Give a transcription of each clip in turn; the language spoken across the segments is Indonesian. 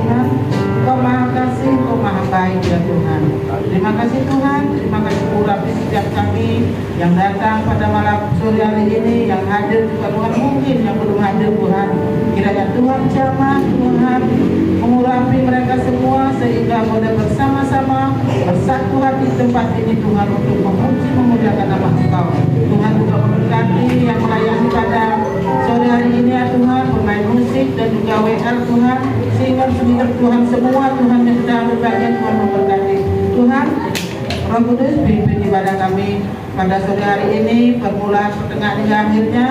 Tuhan. Engkau maha kasih, Engkau maha baik ya Tuhan. Terima kasih Tuhan, terima kasih urapi setiap kami yang datang pada malam sore hari ini, yang hadir juga Tuhan, mungkin yang belum hadir Tuhan. Kiranya Tuhan jamah Tuhan mengurapi mereka semua sehingga boleh bersama-sama bersatu hati di tempat ini Tuhan untuk memuji memuliakan nama Engkau. Tuhan juga memberkati yang melayani pada sore hari ini ya Tuhan, pemain musik dan juga WL Tuhan, singer Tuhan semua Tuhan yang sudah berbahagia, Tuhan memberkati. Tuhan Roh Kudus pimpin ibadah kami pada sore hari ini, permulaan, pertengahan hingga akhirnya,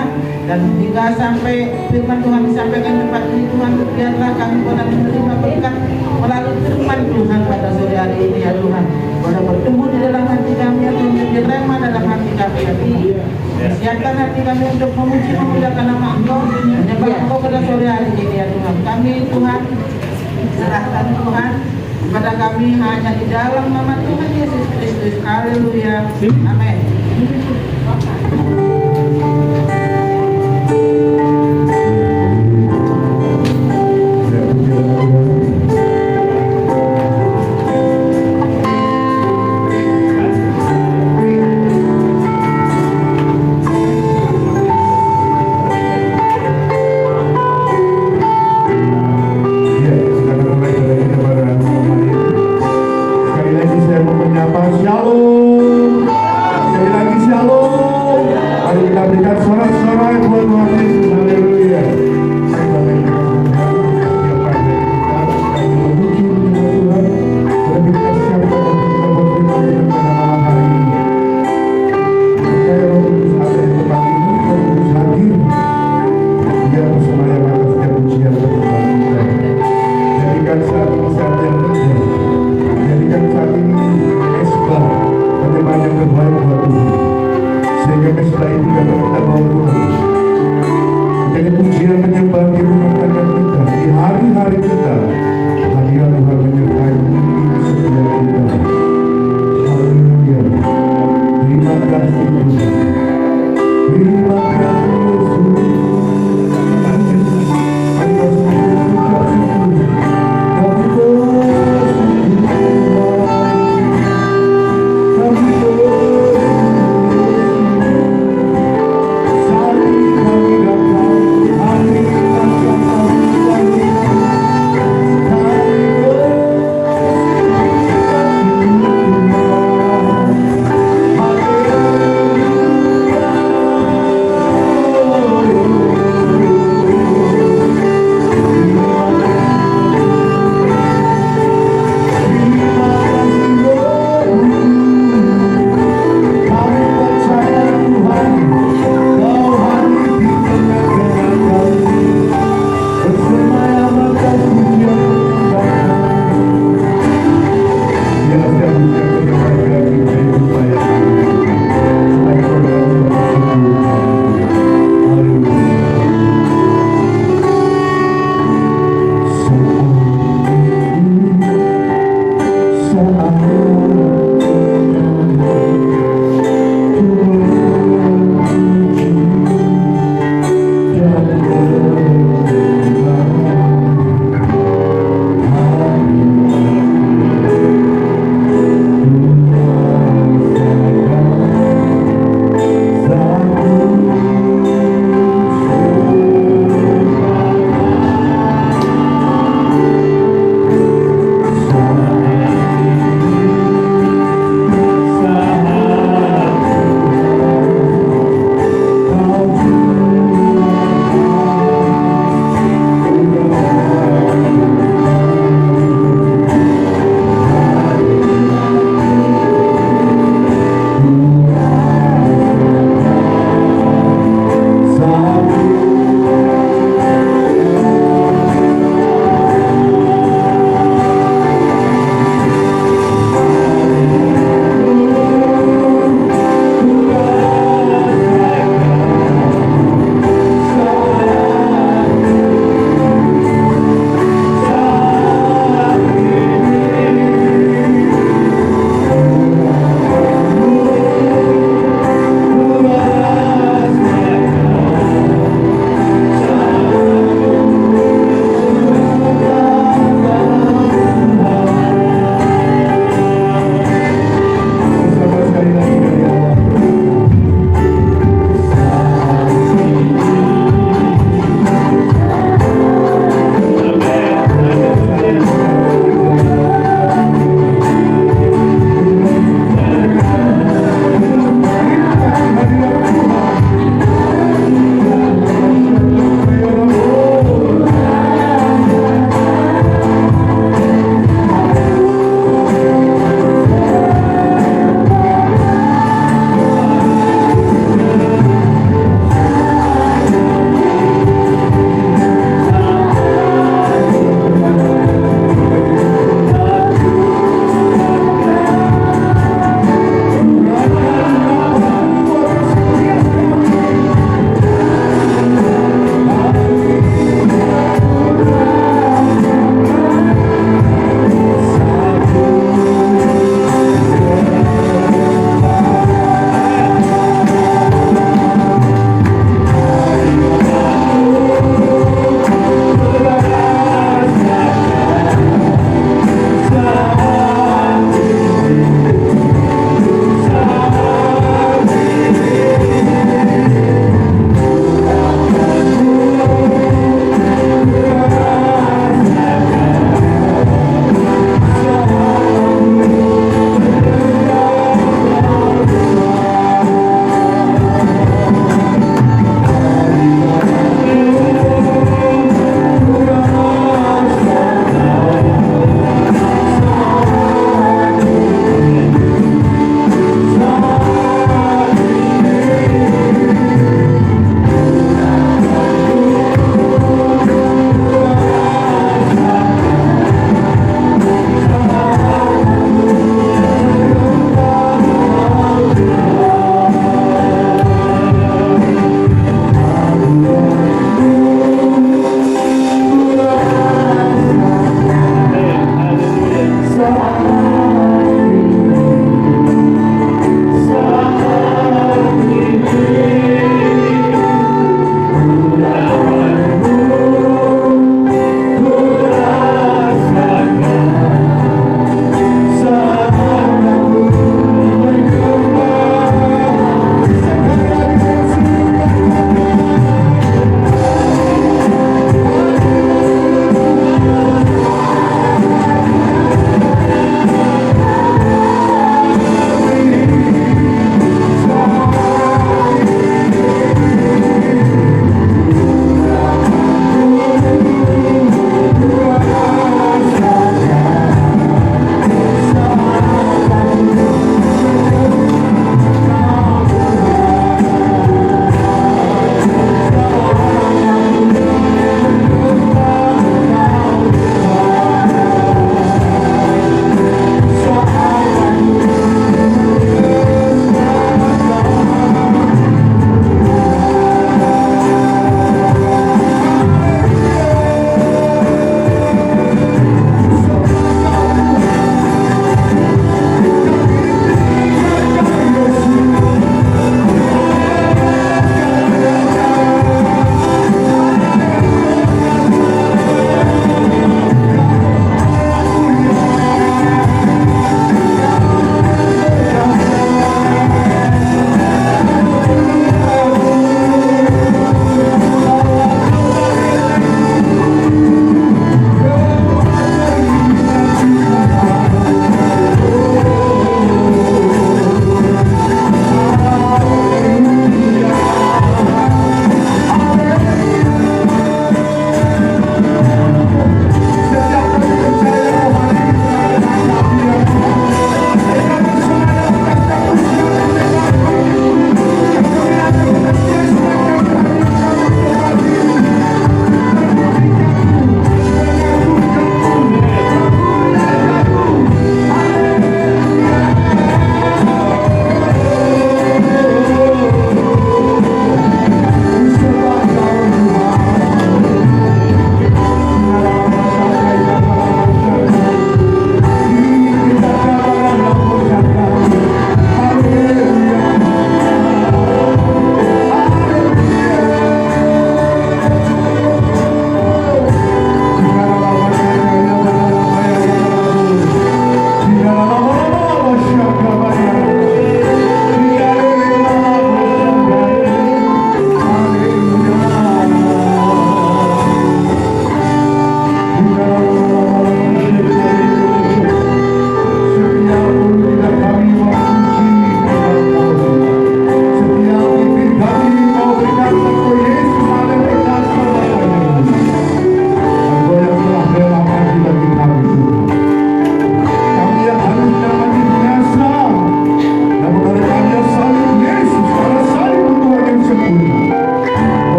dan hingga sampai firman Tuhan disampaikan tempat ini Tuhan, biarlah kami boleh menerima berkat melalui firman Tuhan pada sore hari ini ya Tuhan. Boleh bertumbuh di dalam hati kami ya Tuhan, menjadi rema dalam hati kami ya Tuhan. Siapkan hati kami untuk memuji memuliakan nama Engkau, menyembah Engkau pada sore hari ini ya Tuhan. Kami Tuhan serahkan Tuhan kepada kami hanya di dalam nama Tuhan Yesus Kristus. Haleluya. Amin. Shalom. Sekali lagi shalom.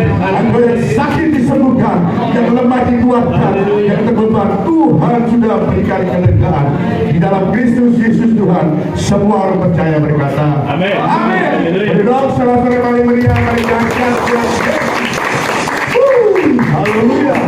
Engkau yang sakit disembuhkan, yang lemah dikuatkan, yang terbeban Tuhan sudah berikan kelegaan. Di dalam Kristus Yesus Tuhan, semua orang percaya berkata amin. Amin. Beri dong saudara-saudara paling meriah, paling dahsyat. Haleluya.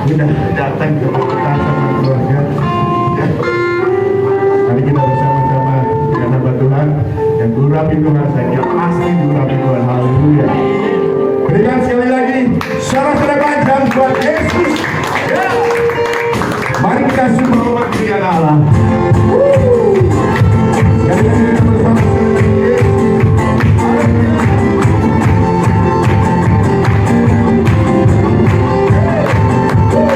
Sudah datang ke kita sama keluarga. Ya. Mari kita bersama-sama dengan nama Tuhan yang diurapi Tuhan saja pasti diurapi Tuhan. Haleluya. Berikan sekali lagi sorak-sorai panjang buat Yesus. Ya. Mari kita sembah umat kemuliaan Allah. Sekali lagi kita bersama-sama. Woo!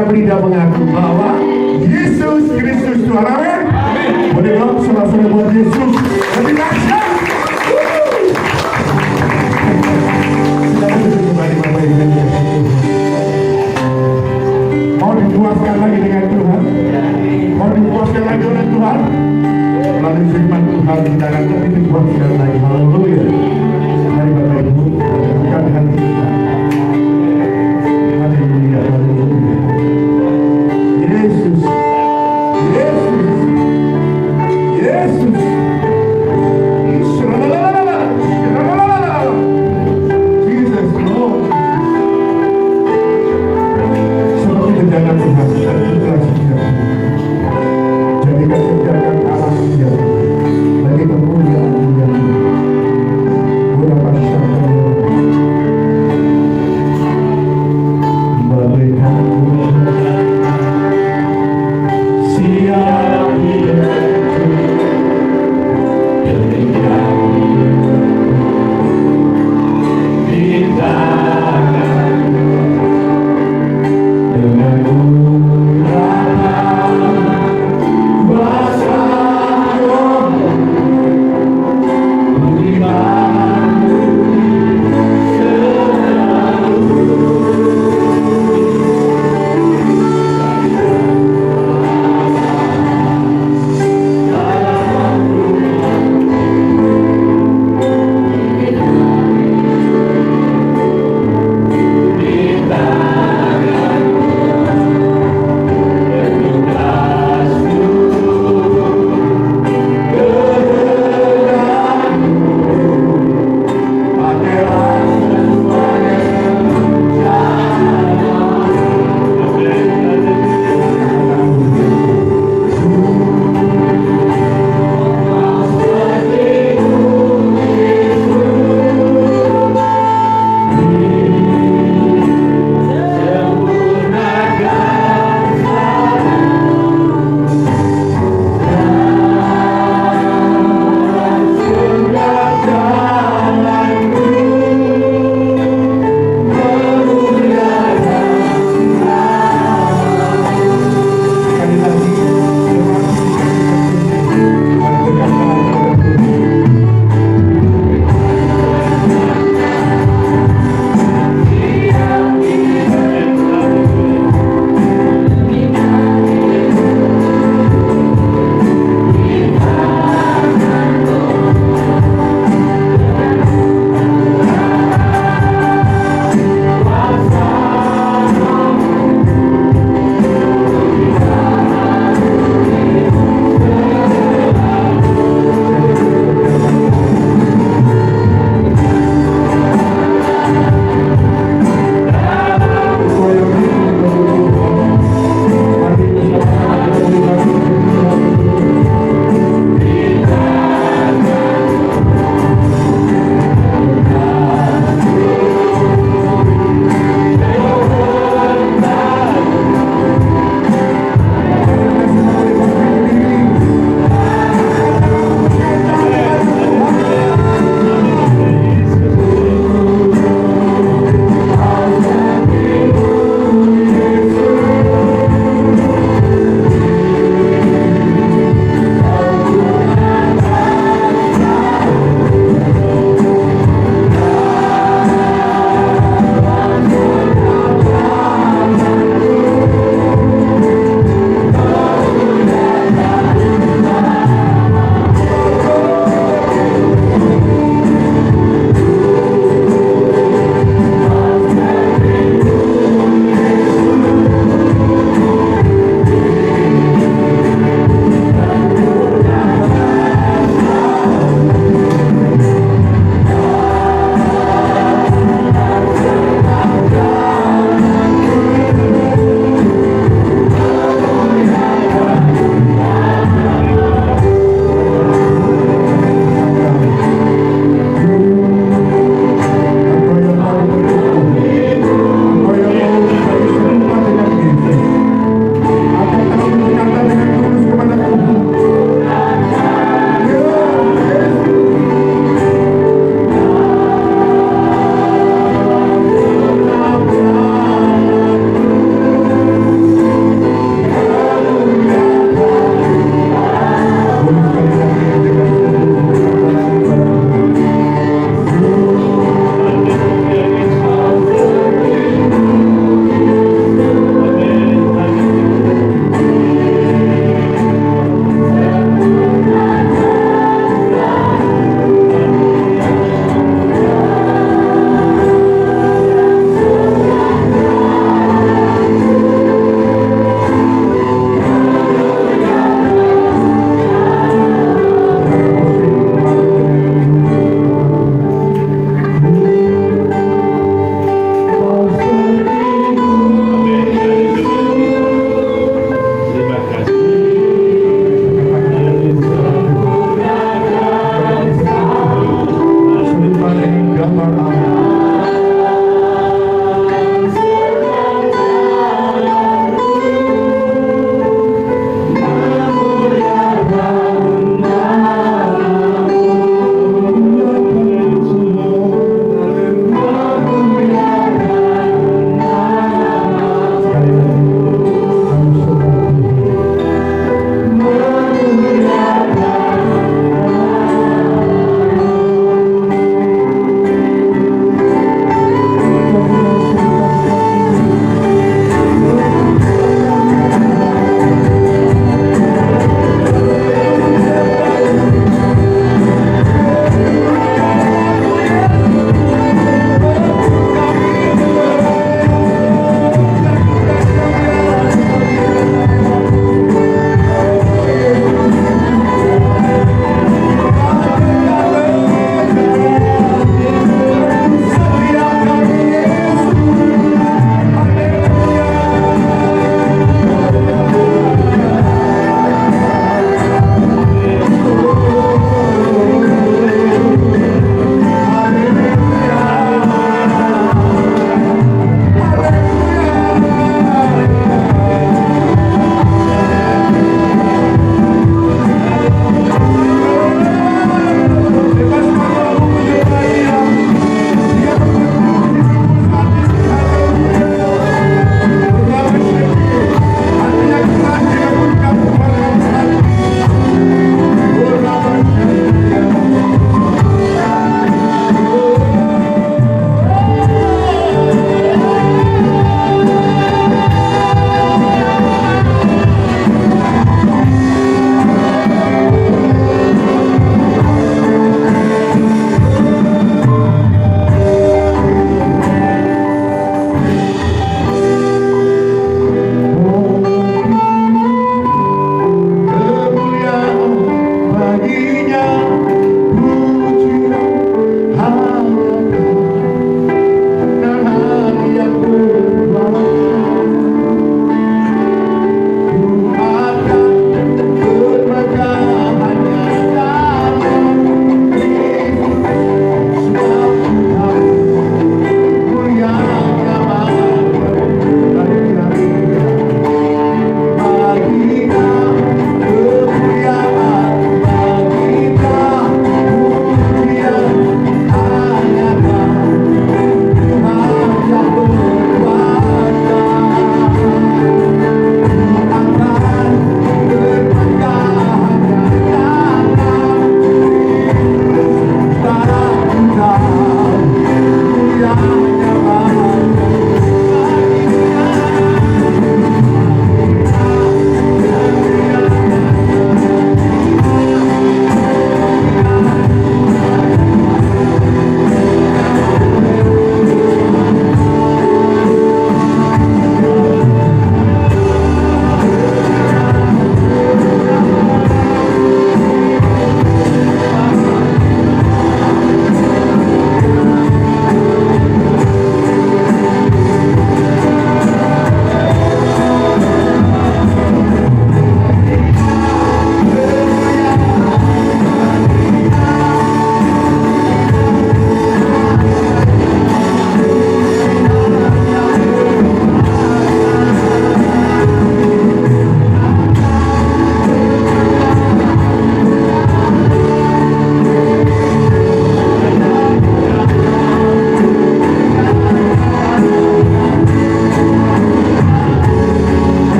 setiap lidah mengaku bahwa Yesus Kristus Tuhan. Amin. Boleh dong saudara-saudara buat Yesus lebih dahsyat. Silakan duduk kembali Bapak Ibu dan Saudara. Mau dipuaskan lagi dengan Tuhan? Mau dipuaskan lagi oleh Tuhan? Melalui firman Tuhan kita akan lebih dipuaskan lagi. Haleluya. Mari Bapak Ibu bukan hati kita. Haleluya, haleluya. Yesus, Yesus, Yesus.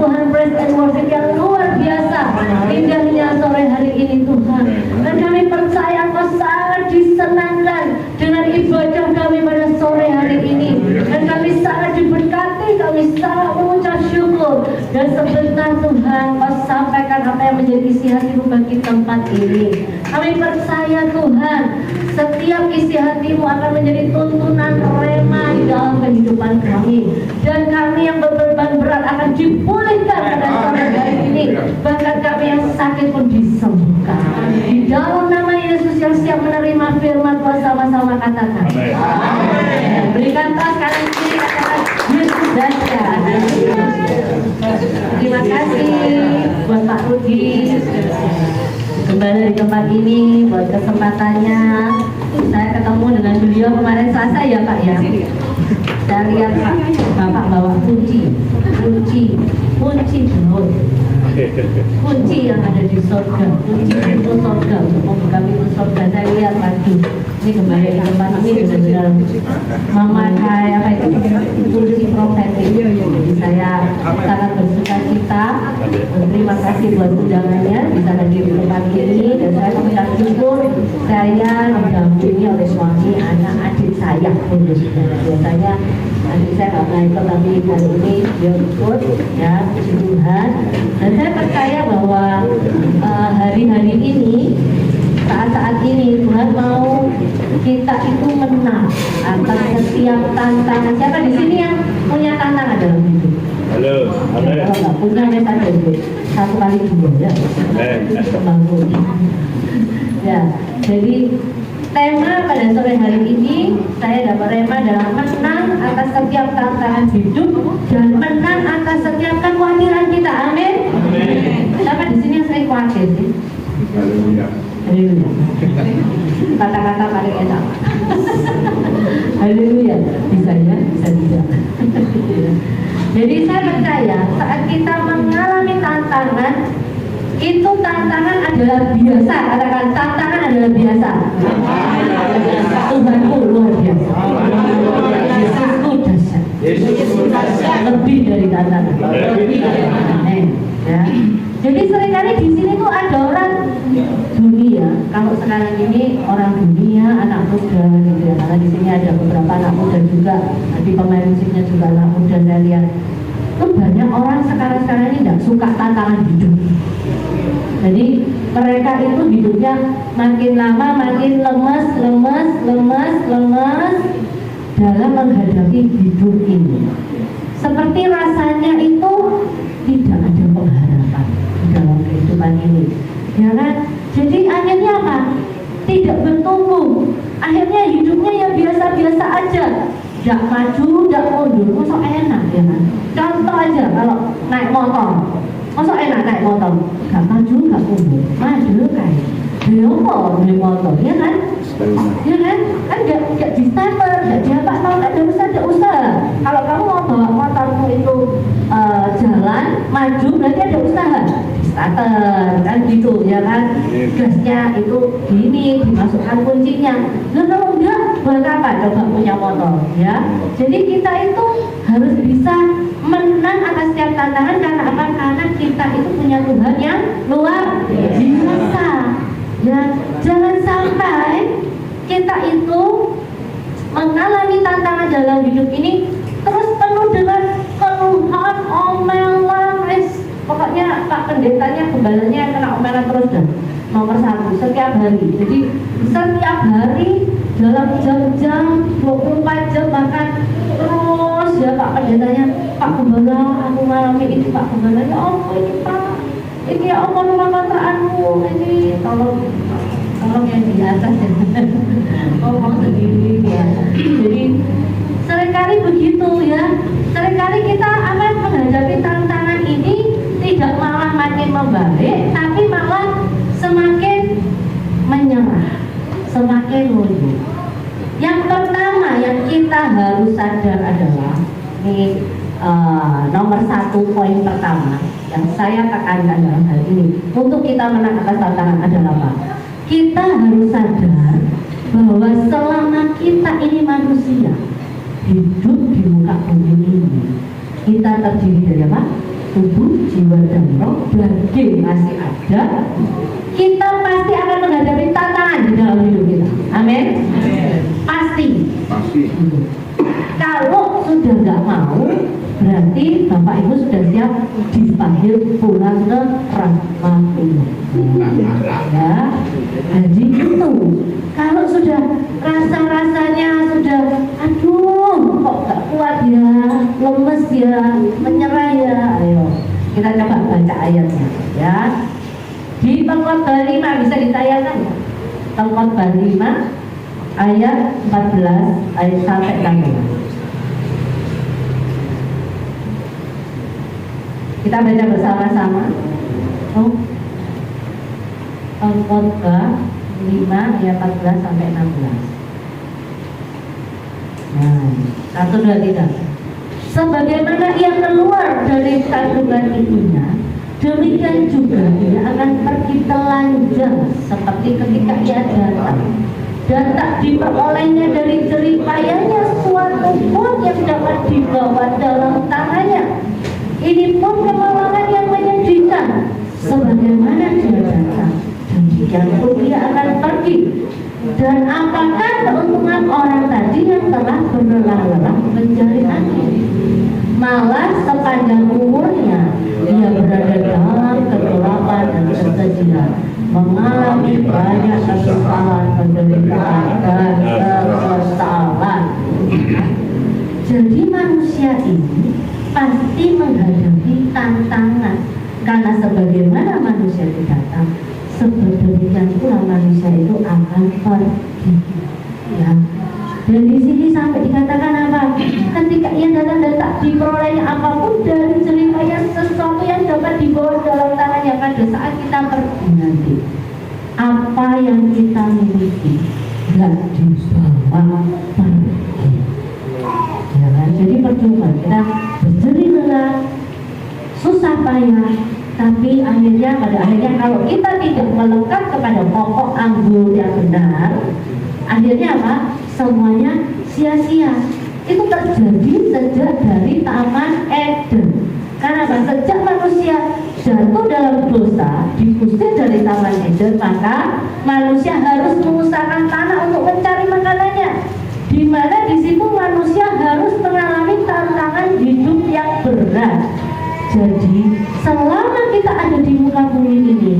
Tuhan, praise and worship yang luar biasa indahnya sore hari ini Tuhan. Dan kami percaya Engkau sangat disenangkan dengan ibadah kami pada sore hari ini. Dan kami sangat diberkati, kami sangat mengucap syukur. Dan sebentar Tuhan, Kau sampaikan apa yang menjadi isi hati-Mu bagi tempat ini. Kami percaya Tuhan, setiap isi hati-Mu akan menjadi tuntunan rema di dalam kehidupan kami. Dan kami yang berbeban berat akan dipulihkan pada sore hari ini. Bahkan kami yang sakit pun disembuhkan. Di dalam nama Yesus yang siap menerima firman Tuhan, sama-sama katakan amin. Berikan tas kanan kiri, katakan Yesus dahsyat. Terima kasih buat Pak Rudi kembali di tempat ini, buat kesempatannya. Saya ketemu dengan beliau kemarin Selasa ya Pak ya. Saya lihat Pak, Bapak bawa kunci Daud, kunci yang ada di surga, kunci pintu surga untuk membuka pintu surga. Saya lihat waduh, ini kembali ke tempat ini benar-benar memakai apa itu kunci profetik. Jadi saya sangat bersuka cita, terima kasih buat undangannya bisa hadir di tempat ini, dan saya mengucap syukur saya didampingi oleh suami, anak, adik saya. Biasanya adik saya nggak pernah ikut, tapi kali ini dia ikut ya, puji Tuhan. Dan saya percaya bahwa hari-hari ini, saat-saat ini Tuhan mau kita itu menang atas setiap tantangan. Siapa di sini yang punya tantangan dalam hidup? Halo. Kalau nggak punya, misalnya satu kali dua ya. Bangun. Ya, jadi tema pada sore hari ini saya dapat rema dalam menang atas setiap tantangan hidup dan menang atas setiap kekhawatiran kita. Amin. Siapa di sini yang sering khawatir sih? Haleluya. Haleluya. Kata-kata paling enak. Haleluya. Bisa ya, bisa tidak. Jadi saya percaya saat kita mengalami tantangan, itu tantangan adalah biasa. Katakan tantangan adalah biasa. Tuhanku luar biasa. Yesusku dahsyat. Lebih dari tantangan. Amin. Ya. Jadi seringkali di sini tuh ada orang dunia. Kalau sekarang ini orang dunia, anak muda gitu ya. Karena di sini ada beberapa anak muda juga. Nanti pemain musiknya juga anak muda saya lihat. Itu banyak orang sekarang ini tidak suka tantangan hidup. Jadi mereka itu hidupnya makin lama makin lemas dalam menghadapi hidup ini. Seperti rasanya itu tidak ada pengharapan di dalam kehidupan ini, ya kan? Jadi akhirnya apa? Tidak bertumbuh. Akhirnya hidupnya ya biasa-biasa aja. Tidak maju, tidak mundur. Masa enak ya kan? Contoh aja kalau naik motor. Masa enak naik motor? Gak maju, gak mundur. Maju kayak Leopard naik motor, ya kan? Ya kan? Kan gak di starter, gak diapa tahu, kan gak usah. Kalau kamu mau bawa motormu itu jalan, maju, berarti ada usaha. Di starter, kan gitu, ya kan? Gasnya itu gini, dimasukkan kuncinya. Nah kalau enggak, buat apa coba punya motor, ya? Jadi kita itu harus bisa menang atas setiap tantangan. Karena apa? Karena kita itu punya Tuhan yang luar biasa. Ya, jangan sampai kita itu mengalami tantangan dalam hidup ini terus penuh dengan keluhan, omelan, pokoknya Pak Pendetanya, gembalanya kena omelan terus dan nomor 1 setiap hari. Jadi setiap hari dalam jam-jam 24 jam bahkan terus ya Pak Pendetanya, Pak Gembala aku mengalami ini, Pak Gembala ya Allah ini Pak, ini ya Allah rumah kontrakanmu ini, tolong yang di atas ya ngomong sendiri ya. Jadi seringkali begitu ya, seringkali kita akan menghadapi tantangan ini tidak malah makin membaik, tapi malah semakin menyerah, semakin luntur. Yang pertama yang kita harus sadar adalah ini nomor 1 poin pertama yang saya tekankan dalam hal ini untuk kita menang atas tantangan adalah apa? Kita harus sadar bahwa selama kita ini manusia hidup di muka bumi ini, kita terdiri dari apa? tubuh, jiwa dan roh, daging masih ada, kita pasti akan menghadapi tantangan di dalam hidup kita. Amin. Pasti. Kalau sudah nggak mau, berarti Bapak Ibu sudah siap dipanggil pulang ke rahmatullah. Ya, jadi itu. Kalau sudah rasa-rasanya sudah, aduh, kok nggak kuat ya, lemes ya, menyerah ya, ayo kita coba baca ayatnya, ya. Di Pengkhotbah 5 bisa ditayangkan ya? Pengkhotbah 5 ayat 14 ayat sampai 16. Kita baca bersama-sama. Oh. Pengkhotbah 5 ayat 14 sampai 16. Nah, 1, 2, 3. Sebagaimana ia keluar dari kandungan ibunya, demikian juga ia akan pergi telanjang seperti ketika ia datang, dan tak diperolehnya dari jeripayanya suatu pun yang dapat dibawa dalam tangannya. Ini pun kemalangan yang menyedihkan, sebagaimana dia datang, demikian pun dia akan pergi. Dan apakah keuntungan orang tadi yang telah berlelah-lelah mencari angin? Malah sepanjang umurnya dia berada dalam kegelapan dan kesedihan, mengalami banyak kesusahan, penderitaan dan kekesalan. Jadi manusia ini pasti menghadapi tantangan, karena sebagaimana manusia itu datang, sebagaimana pula manusia itu akan pergi. Ya. Dan di sini sampai dikatakan apa? Ketika ia datang dan tak diperolehnya apapun dari jeripaya sesuatu yang dapat dibawa dalam tangannya pada saat kita pergi nanti. Apa yang kita miliki nggak dibawa pergi. Ya kan? Jadi percuma kita berjerih lelah, susah payah, tapi pada akhirnya kalau kita tidak melekat kepada pokok anggur yang benar, akhirnya apa? Semuanya sia-sia. Itu terjadi sejak dari Taman Eden. Karena apa? Sejak manusia jatuh dalam dosa, diusir dari Taman Eden, maka manusia harus mengusahakan tanah untuk mencari makanannya. Di mana di situ manusia harus mengalami tantangan hidup yang berat. Jadi selama kita ada di muka bumi ini,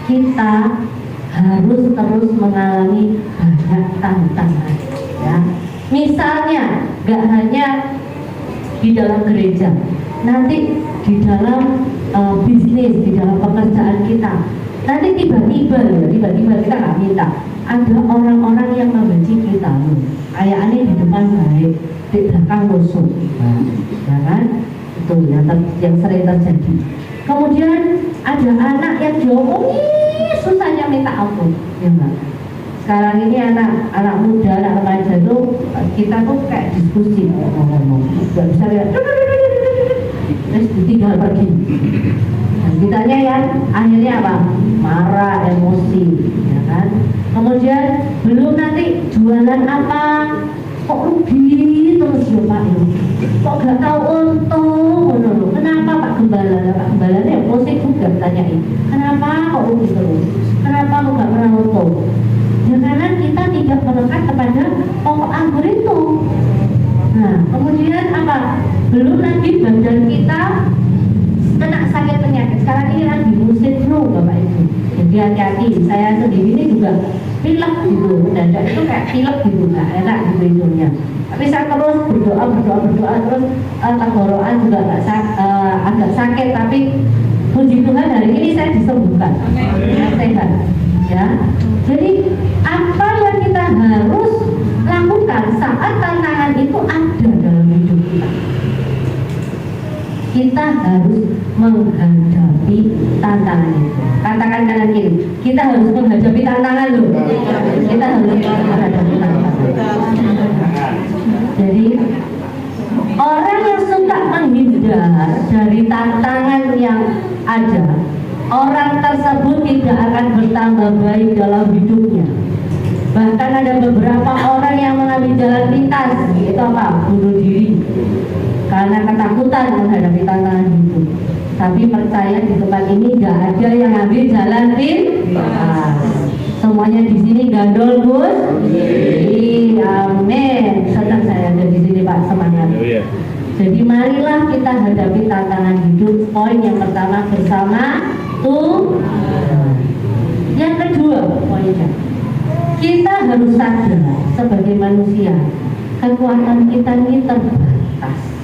kita harus terus mengalami banyak tantangan. Ya, misalnya gak hanya di dalam gereja, nanti di dalam bisnis, di dalam pekerjaan kita, nanti tiba-tiba kita nggak minta, ada orang-orang yang membenci kita loh. Kayaknya di depan baik, di belakang musuh, ya kan? Itu yang sering terjadi. Kemudian ada anak yang diomongi susahnya minta ampun, ya enggak? Sekarang ini anak muda, anak remaja itu kita tuh kayak diskusi ngomong, nggak bisa lihat, terus ditinggal pergi. Dan kitanya yang akhirnya apa? Marah, emosi, ya kan? Kemudian belum nanti jualan apa, kok rugi terus ya Pak ya? Kok gak tahu untung? Kenapa Pak Gembala? Pak Gembalanya emosi juga tanyain, kenapa kok rugi terus? Kenapa kok gak pernah untung? Ya karena kita tidak melekat kepada pokok anggur itu. Nah, kemudian apa? Belum lagi badan kita kena sakit penyakit. Sekarang ini lagi musim flu Bapak Ibu. Jadi hati-hati. Saya sendiri ini juga pilek gitu. Mendadak itu kayak pilek gitu, nggak enak gitu hidungnya. Tapi saya terus berdoa terus tenggorokan juga agak sakit. Tapi puji Tuhan hari ini saya disembuhkan. Sehat. Ya. Jadi apa yang kita harus lakukan saat tantangan itu ada dalam hidup kita? Kita harus menghadapi tantangan itu. Katakan kanan kiri, kita harus menghadapi tantangan loh. Kita harus menghadapi tantangan. Jadi orang yang suka menghindar dari tantangan yang ada, orang tersebut tidak akan bertambah baik dalam hidupnya. Bahkan ada beberapa orang yang mengambil jalan pintas, itu apa? Bunuh diri karena ketakutan menghadapi tantangan hidup. Tapi percaya di tempat ini nggak ada yang ambil jalan pintas. Semuanya di sini gandol Gus. Amin. Senang saya ada di sini Pak, semangat. Jadi marilah kita hadapi tantangan hidup. Poin yang pertama bersama Tuhan. Yang kedua poinnya, kita harus sadar sebagai manusia kekuatan kita ini terbatas.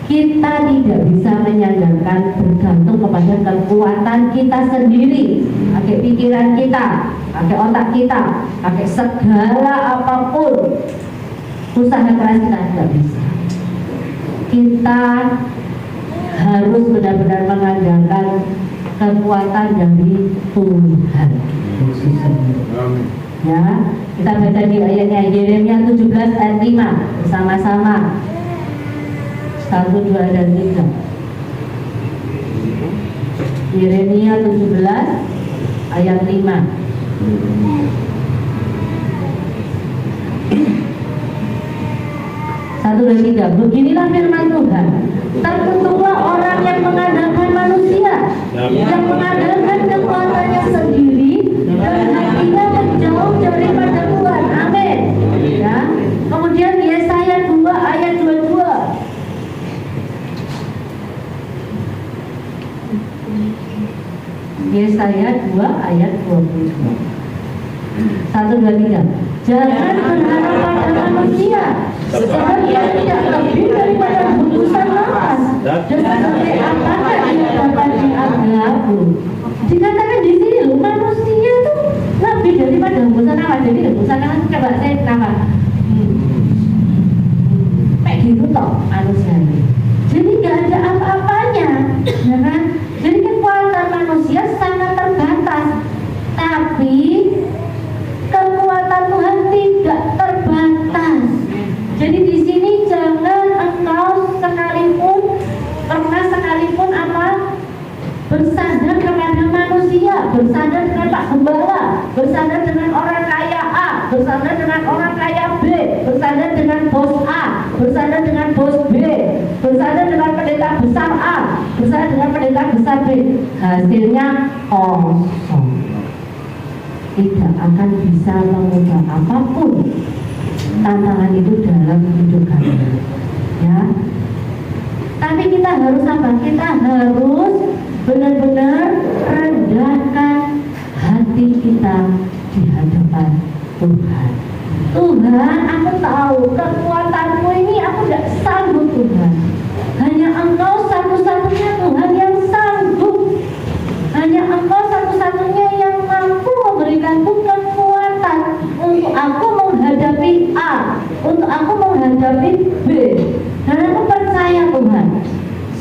Kita tidak bisa menyandarkan bergantung kepada kekuatan kita sendiri, pakai pikiran kita, pakai otak kita, pakai segala apapun usaha keras kita tidak bisa. Kita harus benar-benar mengandalkan kekuatan dari Tuhan Yesus sendiri. Ya, kita baca di ayatnya Yeremia 17 ayat 5 bersama-sama. 1, 2, dan 3. Yeremia 17 ayat 5. Satu dan tiga. Beginilah firman Tuhan. Terkutuklah orang yang mengandalkan manusia, yang mengandalkan kekuatannya sendiri dan hatinya menjauh daripada Tuhan. Amin. Ya. Kemudian Yesaya 2 ayat 22. Yesaya 2 ayat 22. 1, 2, 3. Jangan berharap pada manusia, sebab ia tidak lebih daripada hembusan nafas, dan seperti apakah ia dapat dianggap. Dikatakan di sini loh, manusia itu lebih daripada hembusan nafas. Jadi hembusan nafas, coba saya nafas. Kayak gitu toh manusia ini. Jadi nggak ada apa-apanya, ya kan? Jadi kekuatan manusia sangat terbatas, tapi kekuatan Tuhan tidak terbatas. Jadi di sini jangan engkau sekalipun apa bersandar kepada manusia, bersandar dengan Pak Gembala, bersandar dengan orang kaya A, bersandar dengan orang kaya B, bersandar dengan bos A, bersandar dengan bos B, bersandar dengan pendeta besar A, bersandar dengan pendeta besar B. Hasilnya kosong. Tidak akan bisa mengubah apapun tantangan itu dalam hidup kalian, ya. Tapi kita harus apa? Kita harus benar-benar rendahkan hati kita di hadapan Tuhan. Tuhan, aku tahu kekuatanmu ini aku tidak sanggup Tuhan. Hanya Engkau satu-satunya Tuhan yang sanggup. Hanya Engkau satu-satunya yang mampu memberikanku kekuatan untuk aku menghadapi A, untuk aku menghadapi B. Dan aku percaya Tuhan,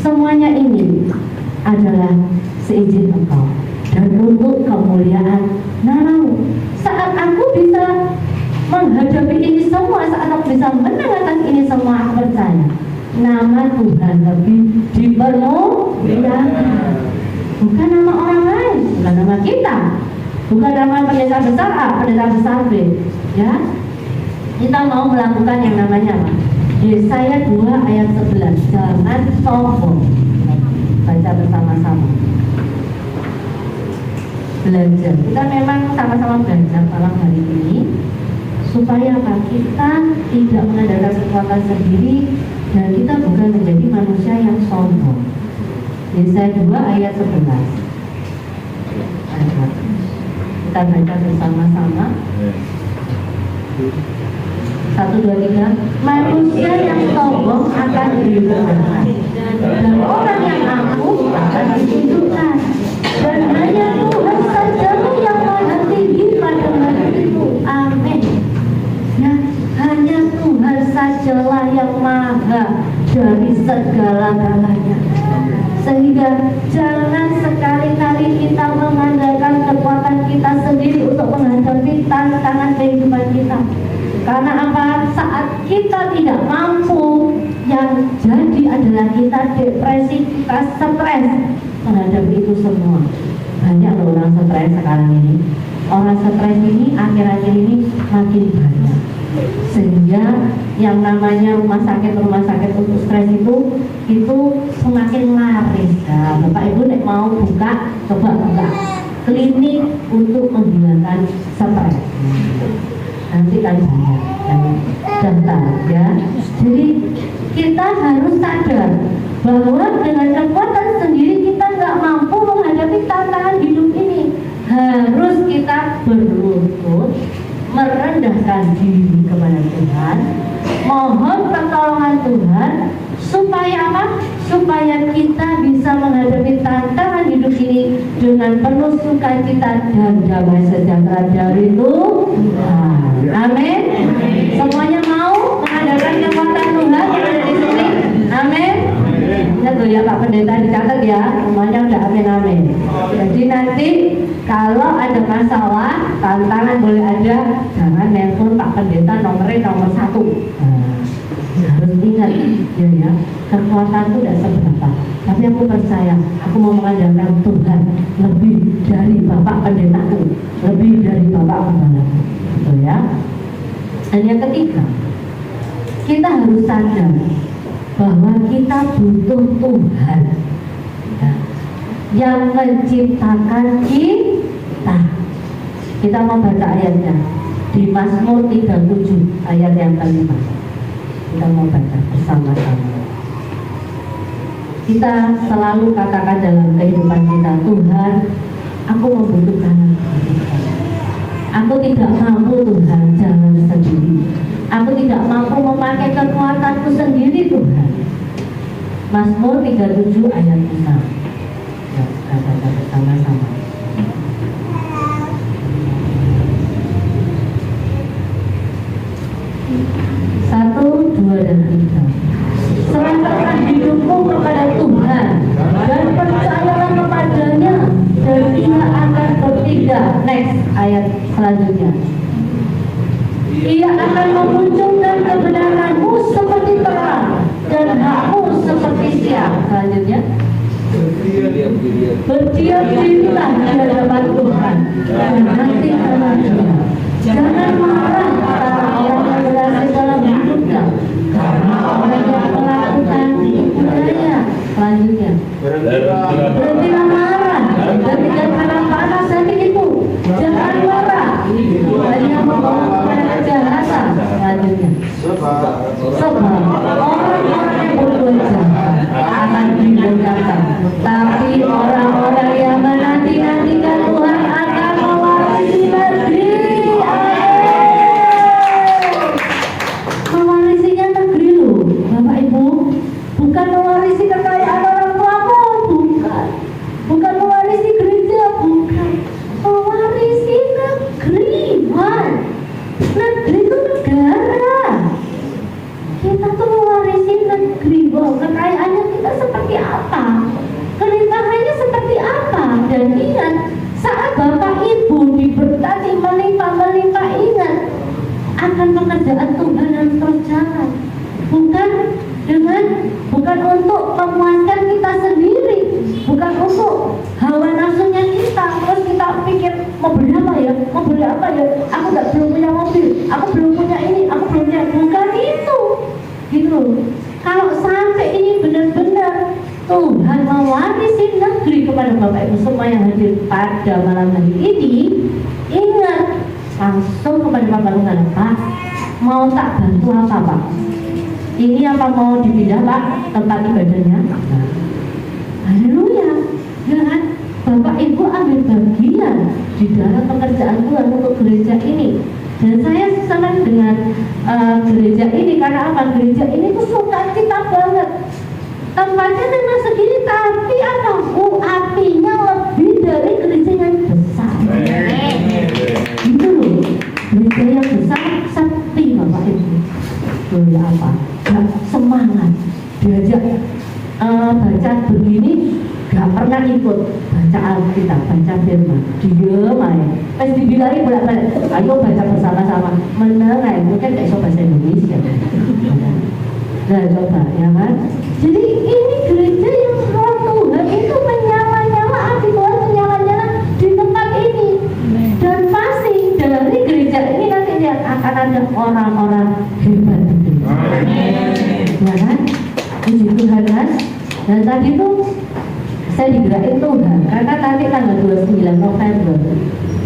semuanya ini adalah seizin Engkau dan untuk kemuliaan namamu. Saat aku bisa menghadapi ini semua, saat aku bisa menang atas ini semua, aku percaya nama Tuhan lebih dipermuliakan. Bukan nama orang lain, bukan nama kita, bukan nama pendeta besar A, pendeta besar B. Ya, kita mau melakukan yang namanya apa? Yesaya 2 ayat 11. Jangan sombong. Baca bersama-sama. Belajar. Kita memang sama-sama belajar malam hari ini supaya apa? Kita tidak mengandalkan kekuatan sendiri dan kita bukan menjadi manusia yang sombong. Yesaya 2 ayat 11. Kita baca bersama-sama. 1, 2, 3. Manusia yang sombong akan dihinakan dan orang yang angkuh akan ditundukkan, dan hanya Tuhan saja yang maha tinggi pada hatimu. Amin. Ya, hanya Tuhan sajalah yang maha dari segala-galanya. Sehingga jangan sekali-kali kita mengandalkan kekuatan kita sendiri untuk menghadapi tantangan kehidupan kita. Karena apa? Saat kita tidak mampu, yang jadi adalah kita depresi, kita stres menghadapi itu semua. Banyak loh orang stres sekarang ini. Orang stres ini akhir-akhir ini makin banyak. Sehingga yang namanya rumah sakit untuk stres itu semakin laris. Nah, mau buka, coba buka klinik untuk menghilangkan stres. Nanti kan banyak yang daftar ya. Jadi kita harus sadar bahwa dengan kekuatan sendiri kita nggak mampu menghadapi tantangan hidup ini. Harus kita berlutut, merendahkan diri kepada Tuhan, mohon pertolongan Tuhan, supaya apa? Supaya kita bisa menghadapi tantangan hidup ini dengan penuh sukacita dan damai sejahtera dari Tuhan. Amin. Semuanya mau mengadakan kekuatan Tuhan yang ada di sini. Amin. Ingat loh ya Pak Pendeta, dicatat ya, semuanya udah amin. Jadi nanti kalau ada masalah, tantangan boleh ada, jangan nelpon Pak Pendeta nomornya nomor 1. Harus ingat ya, kekuatan itu tidak seberapa, tapi aku percaya aku mau mengandalkan Tuhan lebih dari Bapak Pendetaku, lebih dari Bapak Gembalaku, betul ya. Dan yang ketiga, kita harus sadar bahwa kita butuh Tuhan ya, yang menciptakan kita. Kita mau baca ayatnya di Mazmur 37 ayat yang kelima. Kita mau baca bersama-sama. Kita selalu katakan dalam kehidupan kita, Tuhan, aku membutuhkan Tuhan. Aku tidak mampu Tuhan jalan sendiri. Aku tidak mampu memakai kekuatanku sendiri Tuhan. Mazmur 37 ayat 6. Ya, kita baca bersama-sama. 1, 2, dan 3. Serahkan hidupmu kepada Tuhan dan percayalah kepadanya dan Ia akan bertindak. Next, ayat selanjutnya. Ia akan memunculkan kebenaranmu seperti terang dan hakmu seperti siang. Selanjutnya, berdiam dirilah di hadapan Tuhan dan nantikanlah Dia. Jangan marah karena orang yang berhasil dalam hidupnya, karena orang yang melakukan budaya. Selanjutnya, berhentilah marah dan tinggalkanlah panas hati itu. Jangan marah, hanya membawa kepada kejahatan. Selanjutnya, sebab orang-orang yang berbuat jahat akan dibinasakan, tapi orang-orang yang menanti-nantikan Tuhan akan mewarisi negeri. Mewarisinya negeri loh, Bapak Ibu, bukan mewarisi kekayaan orang tuamu, bukan mewarisi gereja, bukan, mewarisi negeri. Negeri itu negara. Kita tuh mewarisi negeri, bahwa kekayaannya kita seperti apa, kelimpahannya seperti apa. Dan ingat, saat Bapak Ibu diberkati melimpah-melimpah, ingat akan pekerjaan Tuhan yang terus jalan, bukan untuk memuaskan kita sendiri, bukan untuk hawa nafsunya kita. Terus kita pikir mau beli apa ya, aku belum punya mobil, aku belum punya ini, aku belum punya, bukan itu gitu. Kalau sampai ini benar-benar Tuhan mewarisi negeri kepada Bapak Ibu semua yang hadir pada malam hari ini, ingat, langsung kepada Bapak Tuhan, Pak, mau tak bantu apa Pak? Ini apa mau dipindah Pak tempat ibadahnya? Haleluya, ya kan? Bapak Ibu ambil bagian di dalam pekerjaan Tuhan untuk gereja ini. Dan saya senang dengan gereja ini karena apa? Gereja ini tuh sukacita banget. Tempatnya memang segini, tapi apa? UAP-nya lebih dari gereja yang besar. Itu loh, gereja yang besar sepi Bapak Ibu. Boleh apa? Gak semangat. Diajak baca begini, gak pernah ikut baca Alkitab, baca firman, diem aja. Pas dibilangin bolak-balik, ayo baca bersama-sama. Menengai, mungkin gak bisa bahasa Indonesia. Nah coba, ya kan? Jadi ini gereja yang roh Tuhan itu menyala-nyala, api Tuhan menyala-nyala di tempat ini. Dan pasti dari gereja ini nanti lihat akan ada orang-orang hebat di gereja. Ya kan? Puji Tuhan kan? Dan tadi tuh saya digerakin Tuhan karena nanti tanggal 29 November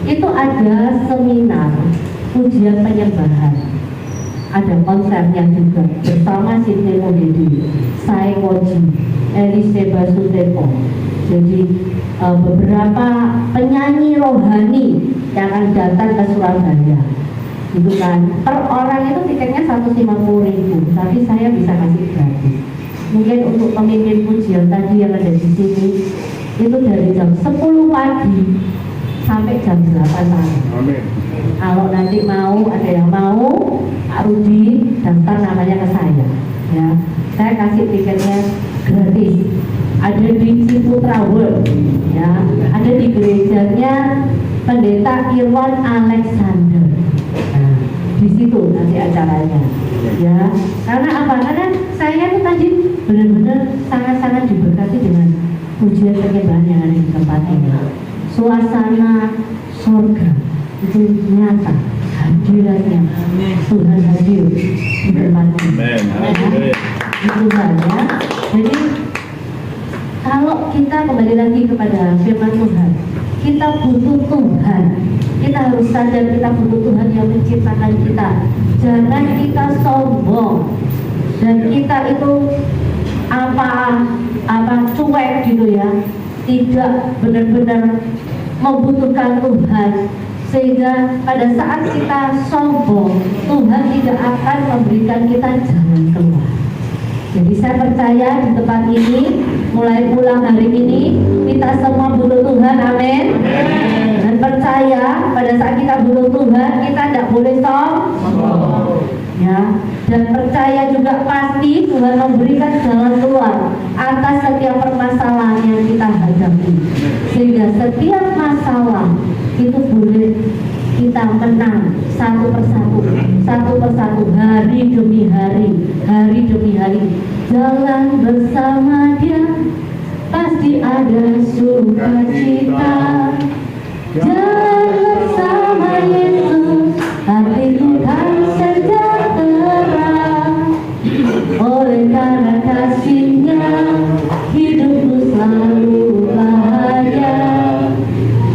itu ada seminar pujian penyembahan, ada konsernya juga bersama Sidney Mudedi, Sai Koji, Elise Basudepo. Jadi beberapa penyanyi rohani yang akan datang ke Surabaya itu kan, per orang itu tiketnya 150.000, tapi saya bisa kasih gratis. Mungkin untuk pemimpin pujian tadi yang ada di sini itu dari jam 10 pagi sampai jam 8 malam. Amin. Kalau nanti mau, ada yang mau, Pak Rudi daftar namanya ke saya, ya. Saya kasih tiketnya gratis. Ada di Ciputra World, ya. Ada di gerejanya Pendeta Irwan Alexander. Nah, di situ nanti acaranya, ya. Karena apa? Karena saya tuh tadi benar-benar sangat-sangat diberkati dengan pujian penyembahan yang ada di tempat ini. Suasana surga itu nyata, hadiratnya Tuhan hadir di tempat ini. Itu saja. Jadi kalau kita kembali lagi kepada firman Tuhan, kita butuh Tuhan. Kita harus sadar kita butuh Tuhan yang menciptakan kita. Jangan kita sombong dan kita itu apa cuek gitu ya, tidak benar-benar membutuhkan Tuhan, sehingga pada saat kita sombong Tuhan tidak akan memberikan kita jalan keluar. Jadi saya percaya di tempat ini mulai pulang hari ini kita semua butuh Tuhan, amin. Dan percaya pada saat kita butuh Tuhan kita tidak boleh sombong, ya. Dan percaya juga pasti Tuhan memberikan jalan keluar atas setiap permasalahan yang kita hadapi, sehingga setiap masalah itu boleh kita menang satu persatu, hari demi hari. Jalan bersama Dia pasti ada sukacita. Jalan bersama Yesus, hatiku kan sejahtera. Oleh karena kasih-Nya hidupku selalu bahagia.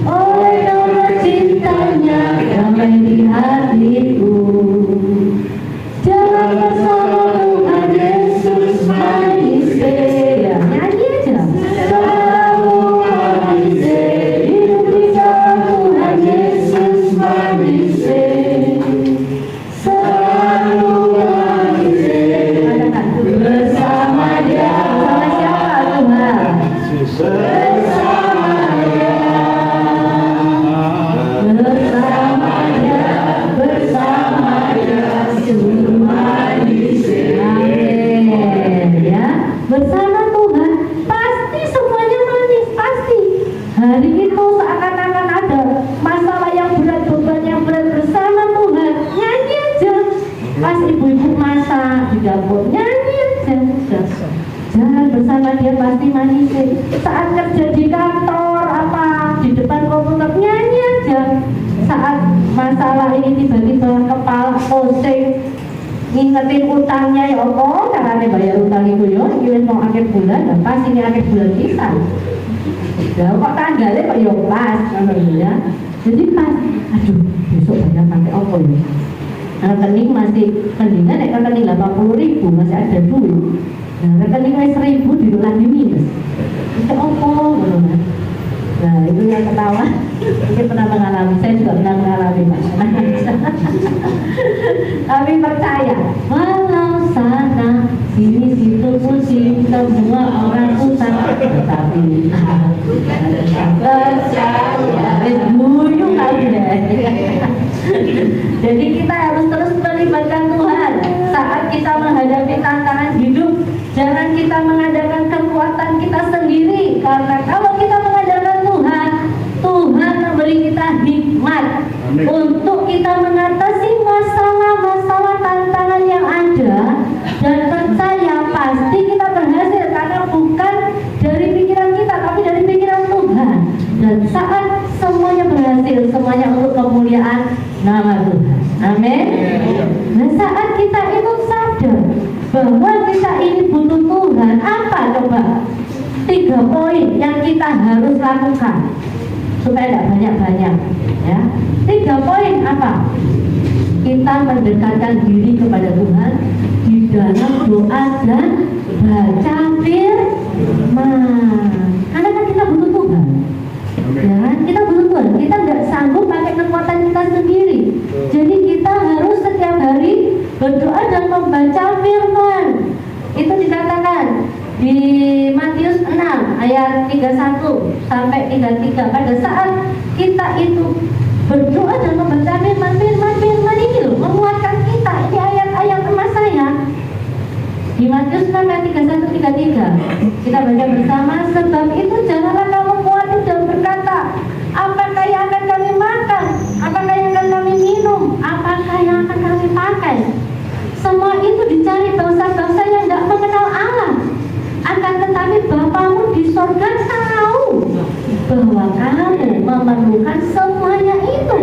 Oleh karena cintanya damai di hatiku. Jalan bersama Tuhan Yesus manis, ya nyanyi aja. Selalu manis, hidup di dalam Tuhan Yesus manis. Selalu manis, katakan bersama Dia. Bersama siapa Tuhan? Bersama Dia. Bersama Dia, bersama Dia, sungguh manis. Amin, ya. Bersama Tuhan pasti semuanya manis, pasti. Hari itu seakan-akan ada masalah yang berat, beban yang berat, bersama Tuhan nyanyi aja. Pas ibu-ibu masak di dapur nyanyi aja. Jangan bersama Dia pasti manis. Saat kerja di kantor apa di depan komputer nyanyi aja. Saat masalah ini tiba-tiba kepala pusing, ngingetin utangnya, ya Allah caranya bayar utang itu ya, ini mau akhir bulan, nah pas ini akhir bulan kita. Ya kok tanggalnya kok ya pas, ya. Jadi pas, aduh besok banyak pakai apa ya? Rekening masih mendingan, rekening 80.000 masih ada duit. Nah rekening 1.000 di lagi minus. Itu apa? Nah itu yang ketawa. Mungkin pernah mengalami, saya juga pernah mengalami, Pak. Tapi percaya, walau sana sini situ pusing semua orang susah, tetapi percaya duyung kali deh. Jadi kita harus terus melibatkan Tuhan saat kita menghadapi tantangan hidup. Jangan kita mengadakan kekuatan kita sendiri, karena kalau kita mengadakan Tuhan, Tuhan memberi kita hikmat. Amin. Untuk kita mengatasi masalah-masalah tantangan yang ada, dan percaya pasti kita berhasil karena bukan dari pikiran kita tapi dari pikiran Tuhan. Dan saat semuanya berhasil, semuanya untuk kemuliaan nama Tuhan. Amin. Nah saat kita itu sadar bahwa kita ini butuh Tuhan, apa coba? 3 poin yang kita harus lakukan supaya tidak banyak-banyak, ya. 3 poin apa? Kita mendekatkan diri kepada Tuhan di dalam doa dan baca firman. Karena kan kita butuh Tuhan, ya kan? Kita butuh Tuhan. Kita nggak sanggup pakai kekuatan kita sendiri. Jadi kita harus setiap hari berdoa dan membaca firman. Itu dikatakan di Matius 6 ayat 31 sampai 33. Pada saat kita itu berdoa dan membaca firman ini loh menguatkan kita. Ini ayat-ayat emas saya di Matius 6 ayat 31-33. Kita baca bersama. Sebab itu janganlah kamu khawatir dan berkata, apakah yang akan kami makan, apakah yang akan kami minum, apakah yang akan kami pakai. Semua itu dicari bangsa-bangsa yang tidak mengenal Allah. Akan tetapi Bapamu di sorga tahu bahwa kamu memerlukan semuanya itu.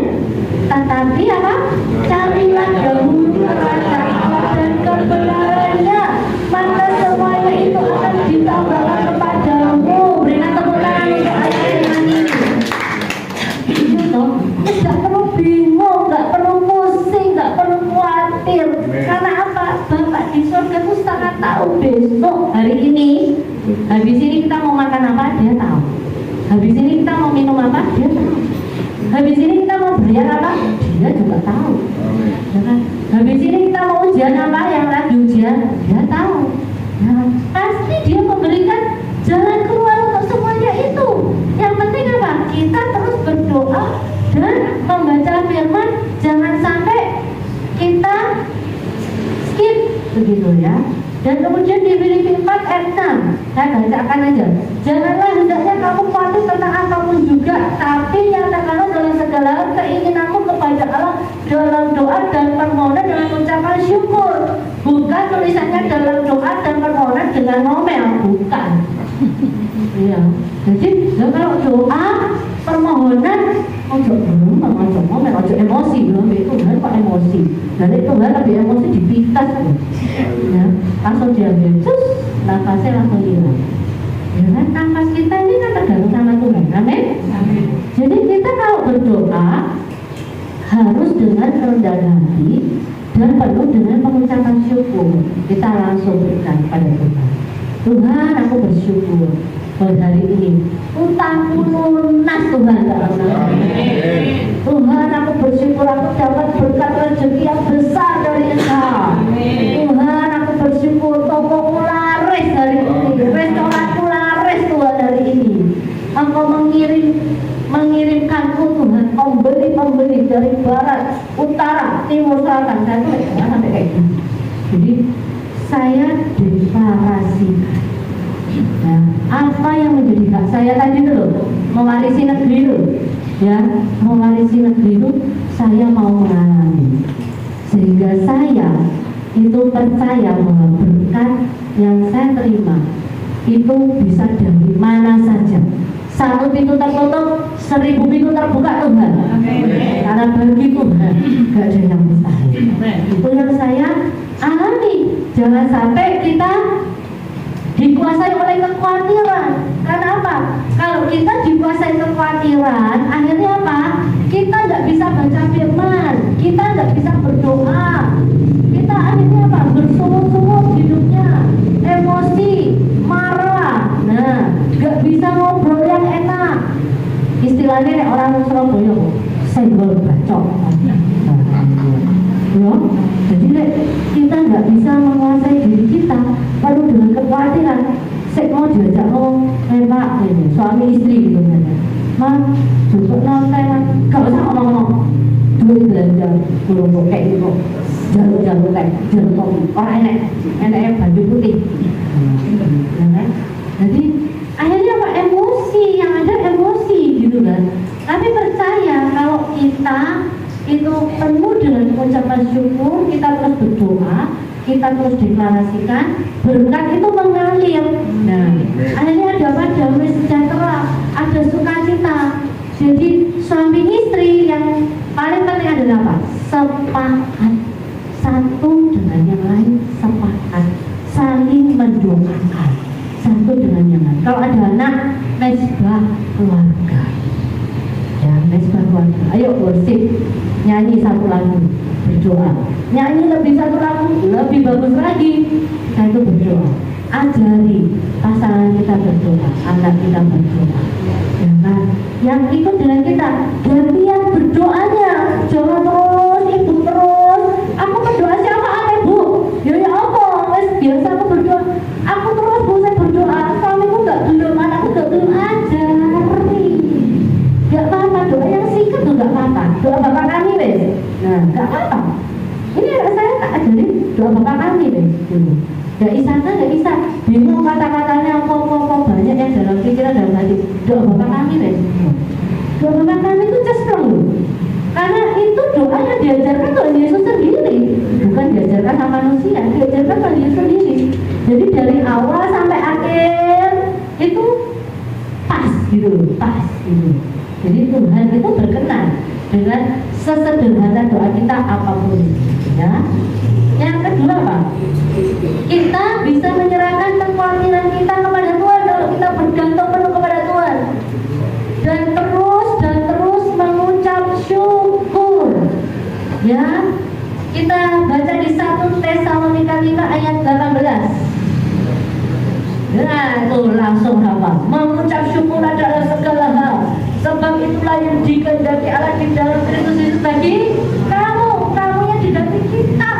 Tetapi apa? Carilah dahulu kerajaan Allah dan kebenarannya, maka semuanya itu akan ditambahkan kepadamu. Berikan tepuk tangan untuk ayat ini. Tidak perlu bingung, tidak perlu pusing, tidak perlu khawatir. Karena apa? Bapak di surga itu sangat tahu besok hari ini, habis ini kita mau makan apa, dia tahu. Habis ini kita mau minum apa, dia tahu. Habis ini kita mau bayar apa, dia juga tahu. Ya kan? Habis ini kita mau ujian apa, yang lagi ujian, dia tahu. Ya, pasti dia memberikan jalan keluar untuk semuanya itu. Yang penting apa? Kita terus berdoa dan membaca firman. Jangan sampai kita skip begitu ya. Dan kemudian di Filipi 4 ayat 6, saya bacakan aja. Janganlah hendaknya kamu khawatir tentang apapun juga, tapi nyatakanlah dalam segala hal keinginanmu kepada Allah dalam doa dan permohonan dengan ucapan syukur. Bukan tulisannya dalam doa dan permohonan dengan ngomel, bukan. Iya. Jadi kalau doa permohonan ojo ngomel, ojo emosi, belum itu Tuhan kok emosi. Dan itu Tuhan lebih emosi dipitas, ya. Langsung diambil, nafasnya langsung hilang. Ya kan, nafas kita ini kan tergantung sama Tuhan, amin. Jadi kita kalau berdoa harus dengan kerendahan hati dan penuh dengan pengucapan syukur. Kita langsung berikan pada Tuhan. Tuhan, aku bersyukur pada hari ini utangku lunas Tuhan. Tuhan, aku bersyukur aku dapat berkat rezeki yang besar dari Engkau. Tuhan, aku bersyukur tokoku laris hari ini, restoranku laris Tuhan hari ini. Engkau mengirimkanku Tuhan pembeli dari barat, utara, timur, selatan. Saya sampai kayak gitu. Jadi saya deklarasikan. Nah, apa yang menjadi hak saya tadi itu loh, mewarisi negeri itu, ya, mewarisi negeri itu saya mau mengalami, sehingga saya itu percaya bahwa berkat yang saya terima itu bisa dari mana saja. 1 pintu tertutup, 1000 pintu terbuka Tuhan. Karena bagi Tuhan gak ada yang mustahil. Itu yang saya alami. Jangan sampai kita dikuasai oleh kekhawatiran. Karena apa? Kalau kita dikuasai kekhawatiran, akhirnya apa? Kita nggak bisa baca firman, kita nggak bisa berdoa, kita akhirnya apa? Bersungut-sungut hidupnya, emosi, marah, nah, nggak bisa ngobrol yang enak. Istilahnya orang Surabaya, senggol bacok. Ya, jadi kita nggak bisa menguasai diri kita, perlu dengan kekhawatiran. Saya mau diajak nembak ini suami istri gitu kan, Mas, cukup nonton, gak usah ngomong-ngomong, duit belanja, burung kayak gitu, jalur kayak jalur kopi, orang enak baju putih. Jadi akhirnya apa? Emosi, yang ada emosi gitu kan. Tapi percaya kalau kita itu penuh dengan ucapan syukur, kita terus berdoa, kita terus deklarasikan, berkat itu mengalir. Nah, akhirnya ada apa? Damai sejahtera, ada sukacita. Jadi suami istri yang paling penting adalah apa? Sepakat, satu dengan yang lain sepakat, saling mendoakan, satu dengan yang lain. Kalau ada anak, mesbah keluarga. Ya, mesbah keluarga. Ayo worship, nyanyi satu lagu, berdoa. Nyanyi lebih satu lagu, lebih bagus lagi. Kita itu berdoa. Ajari pasangan kita berdoa, anak kita berdoa. Ya kan? Yang ikut dengan kita, gantian berdoanya. Jangan terus, ibu terus. Aku berdoa siapa aneh bu? Ya apa? Wes biasa aku berdoa. Aku terus bu saya berdoa. Suamiku nggak belum, anakku nggak belum ajari. Nggak apa-apa, doa yang singkat tuh nggak apa-apa. Doa bapak kami wes. Nah nggak apa-apa. Ini anak saya tak ajari doa bapak kami wes. Gak bisa bingung kata-katanya kok banyak yang dalam pikiran dalam hati. Doa bapak kami wes. Doa bapak kami itu cesplong loh. Karena itu doa yang diajarkan Tuhan Yesus sendiri, bukan diajarkan sama manusia, diajarkan Tuhan Yesus sendiri. Jadi dari awal sampai akhir itu pas gitu, pas gitu. Jadi Tuhan itu berkenan dengan sesederhana doa kita apapun, ya. Yang kedua apa? Kita bisa menyerahkan kekhawatiran kita kepada Tuhan kalau kita bergantung penuh kepada Tuhan dan terus mengucap syukur. Ya, kita baca di 1 Tesalonika 5 ayat 18. Nah, itu langsung apa? Mengucap syukur adalah segala hal. Sebab itulah yang dikehendaki Allah di dalam Kristus Yesus bagi kamu yang di dalam kita.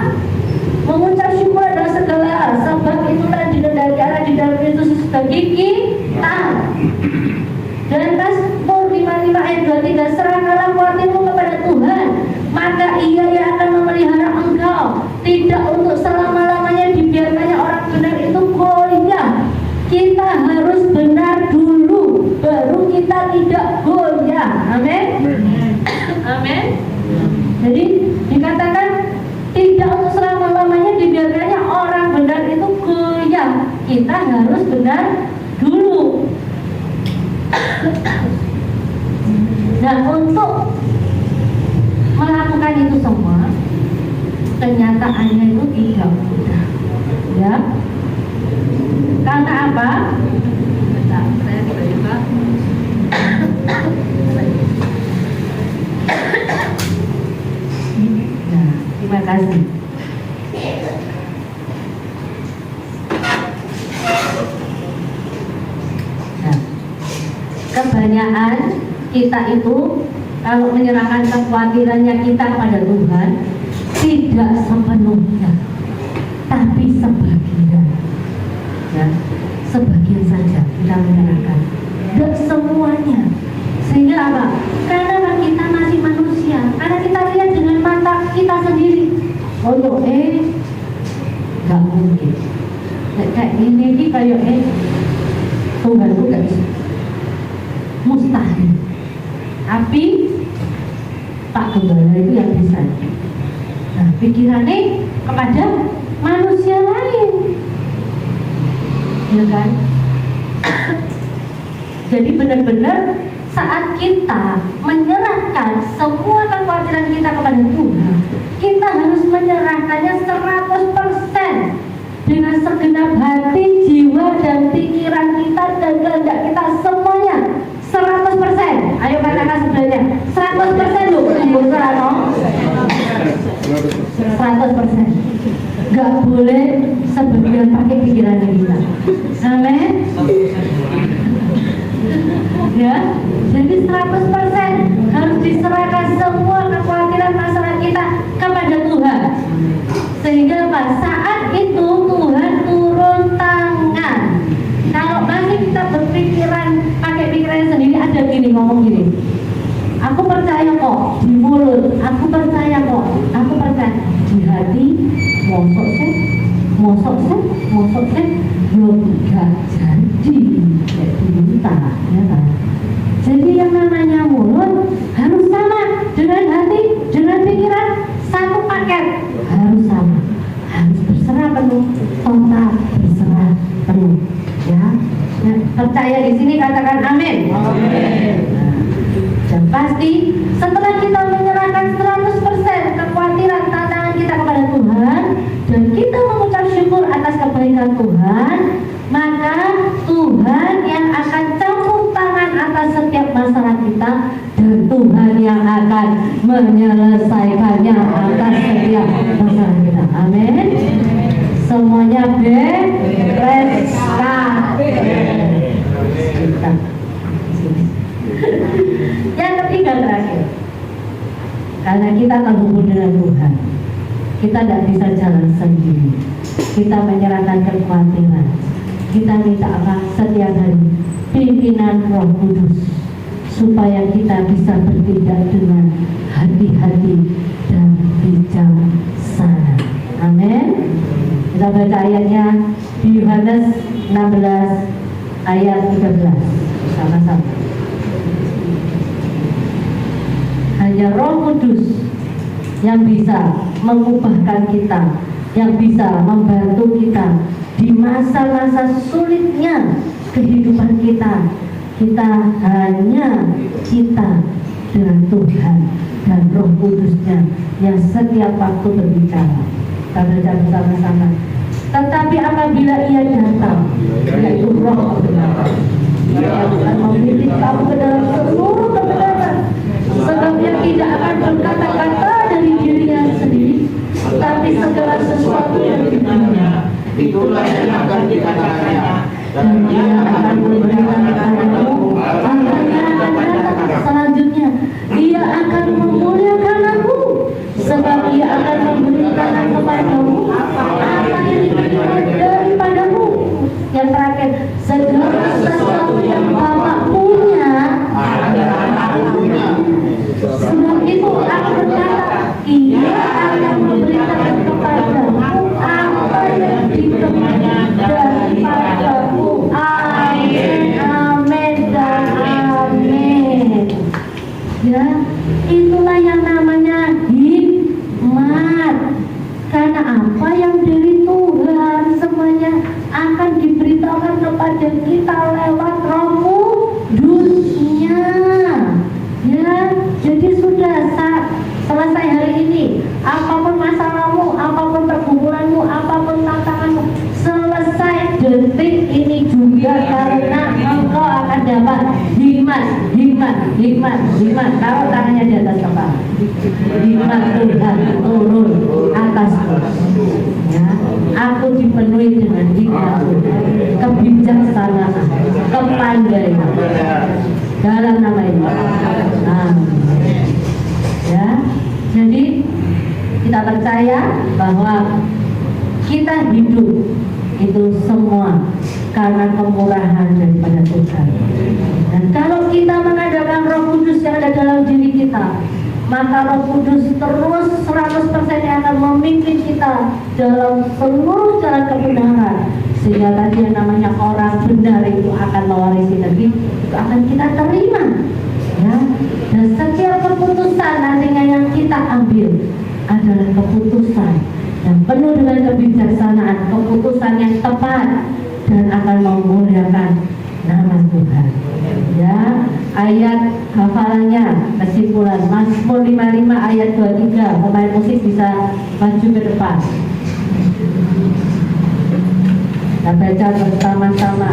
Mengucap syukur adalah segala hal. Sebab itulah yang dikehendaki Allah di dalam Kristus Yesus bagi kita. Dan Mazmur 55 ayat 23, serahkanlah khawatirmu kepada Tuhan, maka Ia yang akan memelihara engkau. Tidak untuk selama-lamanya dibiarkannya orang benar itu goyah. Kita harus benar dulu, baru kita tidak goyah. Amin. Amin. Jadi dikatakan tidak untuk selama-lamanya dibiarkannya orang benar itu goyah. Kita harus benar dulu. Nah, untuk melakukan itu semua kenyataannya itu tidak mudah, ya. Karena apa? Bentar, saya tiba-tiba nah, terima kasih. Nah, kebanyakan kita itu kalau menyerahkan kekhawatirannya kita kepada Tuhan tidak sepenuhnya, tapi sebagian, ya, sebagian saja kita menyerahkan, tidak semuanya. Sehingga apa? Karena kita masih manusia, karena kita lihat dengan mata kita sendiri. Oh nggak mungkin. Kayak ini kayak Tuhan itu nggak bisa, mustahil. Tapi Pak Gembala itu yang bisa. Nah, pikirannya kepada manusia lain, ya kan? Jadi benar-benar saat kita menyerahkan semua kekhawatiran kita kepada Tuhan, kita harus menyerahkannya 100% dengan segenap hati, jiwa, dan pikiran kita dan kehendak kita semuanya 100%. Ayo katakan sebelahnya 100% loh, 100%. Gak boleh sebagian pakai pikiran kita. Amin. Ya, jadi 100% harus diserahkan semua kekhawatiran masalah kita kepada Tuhan. Sehingga saat itu Tuhan turun tangan. Kalau masih kita berpikiran pakai pikiran sendiri, ada gini ngomong gini. Aku percaya kok di mulut, aku percaya kok, aku percaya di hati. Mosok sih, yo gak jadi kayak diminta, ya kan? Jadi yang namanya mulut harus sama dengan hati, dengan pikiran, satu paket harus sama, harus berserah penuh, total berserah penuh, ya. Nah, percaya di sini katakan amin. Amin. Nah, dan pasti setelah kita menyerahkan 100% kekhawatiran tantangan kita kepada Tuhan dan kita mengucap syukur atas kebaikan Tuhan, maka atas setiap masalah kita, dan Tuhan yang akan menyelesaikannya atas setiap masalah kita. Amin. Semuanya beres. Yang ketiga terakhir, karena kita terhubung dengan Tuhan, kita tidak bisa jalan sendiri. Kita menyerahkan kekhawatiran. Kita minta apa? Setiap hari pimpinan Roh Kudus, supaya kita bisa bertindak dengan hati-hati dan bijaksana. Amin. Kita baca ayatnya di Yohanes 16 ayat 13 sama-sama. Hanya Roh Kudus yang bisa mengubahkan kita, yang bisa membantu kita di masa-masa sulitnya kehidupan kita. Kita hanya dengan Tuhan dan Roh Kudusnya yang setiap waktu berbicara. Kita baca bersama-sama. Tetapi apabila Ia datang, yaitu Roh kebenaran, Ia akan membimbing kamu ke dalam seluruh kebenaran. Sebab Ia tidak akan berkata-kata dari dirinya sendiri, tapi segala sesuatu yang didengarnya, itulah yang akan dikatakannya, dan Ia akan memberikan kepadamu apa yang akan datang selanjutnya. Ia akan memuliakan Aku, sebab Ia akan memberikan kepadamu apa yang diberikan daripadamu. Yang terakhir, segala sesuatu yang Bapa punya adalah Aku punya. Sebab itu Aku berkata, Ia akan memberikan kepadamu apa yang diberikan daripadamu. Amin, amin, dan amin. Ya, itulah yang namanya hikmat. Karena apa yang dari Tuhan semuanya akan diberitahukan kepada kita lewat Roh Kudusnya. Ya, jadi sudah selesai hari ini. Apapun masalahmu, apapun pergumulanmu, apapun tantanganmu, selesai detik ini juga, karena engkau akan dapat hikmat. Taruh tangannya di atas kepala. Hikmat Tuhan turun atasku. Ya, aku dipenuhi dengan hikmat Tuhan, kebijaksanaan, kepandaian dalam nama Yesus. Amin. Ya, jadi kita percaya bahwa kita hidup itu semua karena kemurahan daripada Tuhan. Dan kalau kita mengadakan Roh Kudus yang ada dalam diri kita, maka Roh Kudus terus 100% yang akan memimpin kita dalam seluruh jalan kebenaran. Sehingga tadi yang namanya orang benar itu akan mewarisi negeri, itu akan kita terima. Ya. Dan setiap keputusan nantinya yang kita ambil adalah keputusan yang penuh dengan kebijaksanaan, keputusan yang tepat dan akan memuliakan nama Tuhan. Ya, ayat hafalannya kesimpulan Mazmur 55 ayat 23. Pemain musik bisa maju ke depan. Kita baca bersama-sama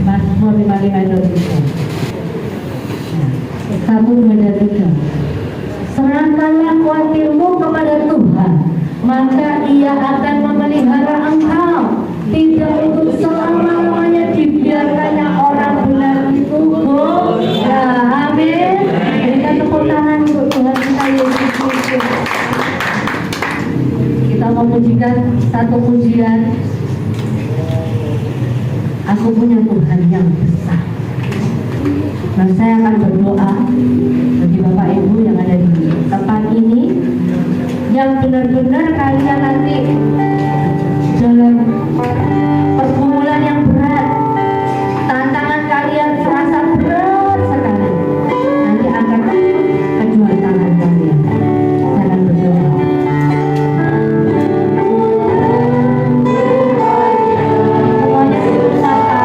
Mazmur 55 ayat 23. 1, 2, dan 3. Serahkanlah khawatirmu kepada Tuhan, maka Ia akan memelihara engkau. Tidak untuk selama-lamanya dibiarkannya orang benar itu goyah. Amin. Berikan tepuk tangan untuk Tuhan kita Yesus Kristus. Kita memujikan satu pujian. Aku punya Tuhan yang besar. Nah, saya akan berdoa bagi Bapak Ibu yang ada di tempat ini, yang benar-benar kalian nanti dalam pergumulan yang berat, tantangan kalian terasa berat sekali, nanti akan kedua tangan kalian. Saya akan berdoa. Semuanya bersama.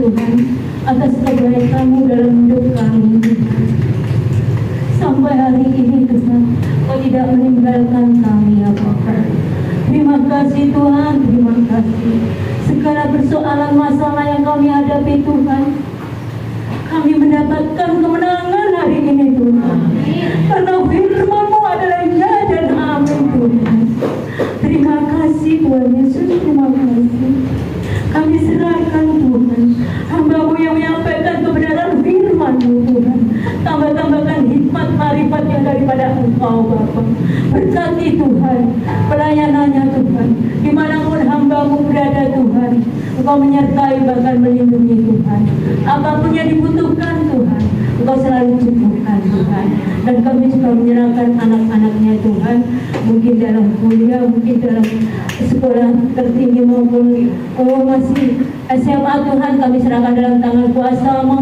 Tuhan atas kebaikan-Mu dalam hidup kami. Sampai hari ini Tuhan, Kau tidak meninggalkan kami ya Bapa. Terima kasih Tuhan, terima kasih. Segala persoalan masalah yang kami hadapi Tuhan, kami mendapatkan kemenangan hari ini Tuhan. Karena firman-Mu adalah ya dan amin Tuhan. Terima kasih Tuhan Yesus, terima kasih. Kami serahkan Tuhan hamba-Mu yang menyampaikan kebenaran firman-Mu Tuhan. Tambah-tambahkan hikmat marifat yang daripada Engkau Bapa. Berkati Tuhan pelayanannya Tuhan. Dimanapun hamba-Mu berada Tuhan, Engkau menyertai bahkan melindungi Tuhan. Apapun yang dibutuhkan Tuhan, Engkau selalu cukupkan Tuhan. Dan kami juga menyerahkan anak-anaknya Tuhan, mungkin dalam kuliah, mungkin dalam sekolah tertinggi maupun masih SMA Tuhan, kami serahkan dalam tangan kuasa-Mu,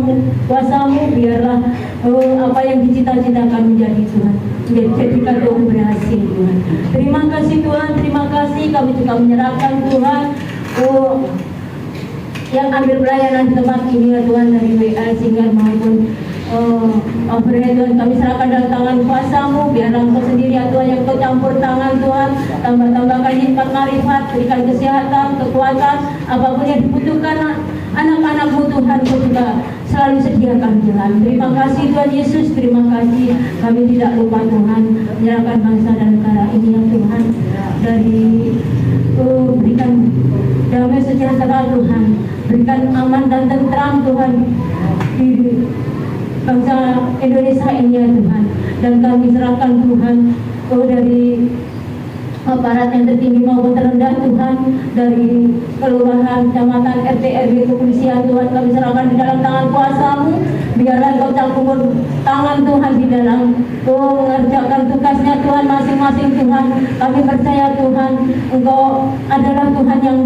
biarlah apa yang dicita-citakan menjadi Tuhan, jadikan Tuhan berhasil Tuhan. Terima kasih Tuhan, terima kasih. Kami juga menyerahkan Tuhan yang ambil pelayanan di tempat ini ya Tuhan, dari WA Singer maupun overhead Tuhan, kami serahkan dalam tangan kuasa-Mu. Biarlah Engkau sendiri ya Tuhan yang Kau campur tangan Tuhan. Tambah-tambahkan hikmat marifat, berikan kesehatan, kekuatan, apapun yang dibutuhkan anak-anak-Mu Tuhan, Kau juga selalu sediakan Tuhan. Terima kasih Tuhan Yesus, terima kasih. Kami tidak lupa Tuhan menyerahkan bangsa dan negara ini ya Tuhan, dari berikan damai sejahtera Tuhan, berikan aman dan tentram Tuhan di bangsa Indonesia ini ya Tuhan. Dan kami serahkan Tuhan dari aparat yang tertinggi maupun terendah Tuhan, dari kelurahan, kecamatan, RT, RW, kepolisian Tuhan, kami serahkan di dalam tangan kuasa-Mu. Biarlah Engkau campur tangan Tuhan di dalam mengerjakan tugasnya Tuhan masing-masing Tuhan. Kami percaya Tuhan, Engkau adalah Tuhan yang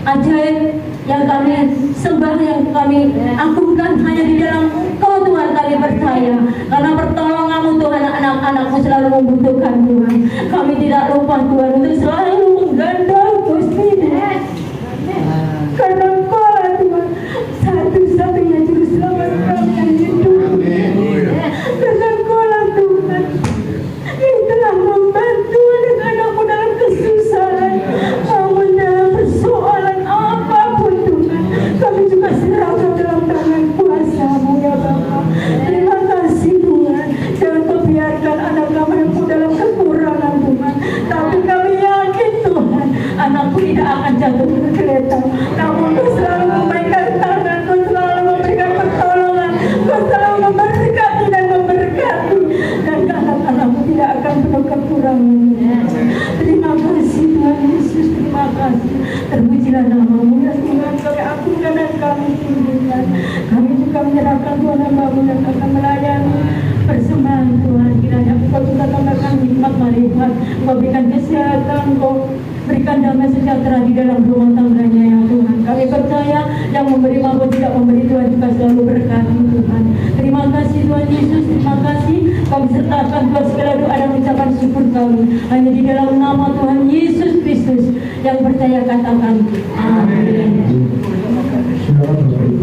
ajaib, yang kami sembah, yang kami agungkan hanya di dalam Engkau Tuhan. Kami percaya karena pertolongan-Mu Tuhan, anak-anak-Mu selalu membutuhkan Tuhan. Kami tidak lupa Tuhan untuk selalu menggandeng Gusti, karena Engkau Tuhan satu-satunya juru selamat kami yang hidup. Karena Engkau Tuhan yang telah membantu anak-anak-Mu dalam kesusahan, namun dalam persoalan apapun Tuhan, kami juga serahkan dalam tangan kuasa-Mu ya Bapa. Terima kasih Tuhan. Jangan Kau biarkan anak kami dalam kekurangan Tuhan, tapi kami yakin Tuhan, anakku tidak akan jatuh ke kereta, namun Kau selalu memberikan tangan, Kau selalu memberikan pertolongan, Kau selalu memberkati dan memberkati, dan anak-anakku tidak akan penuh kekurangan. Terima kasih Tuhan Yesus, terima kasih. Terpujilah nama-Mu ya Tuhan, kami agungkan dan kami tinggikan. Kami juga menyerahkan Tuhan hamba-Mu yang akan melayani persembahan Tuhan. Kiranya Engkau juga tambahkan hikmat marifat, Engkau berikan kesehatan, Engkau berikan damai sejahtera di dalam rumah tangganya ya Tuhan. Kami percaya yang memberi maupun tidak memberi Tuhan juga selalu berkati Tuhan. Terima kasih Tuhan Yesus, terima kasih. Kami sertakan Tuhan segala doa dan ucapan syukur kami hanya di dalam nama Tuhan Yesus Kristus yang percaya katakan amin. Amin.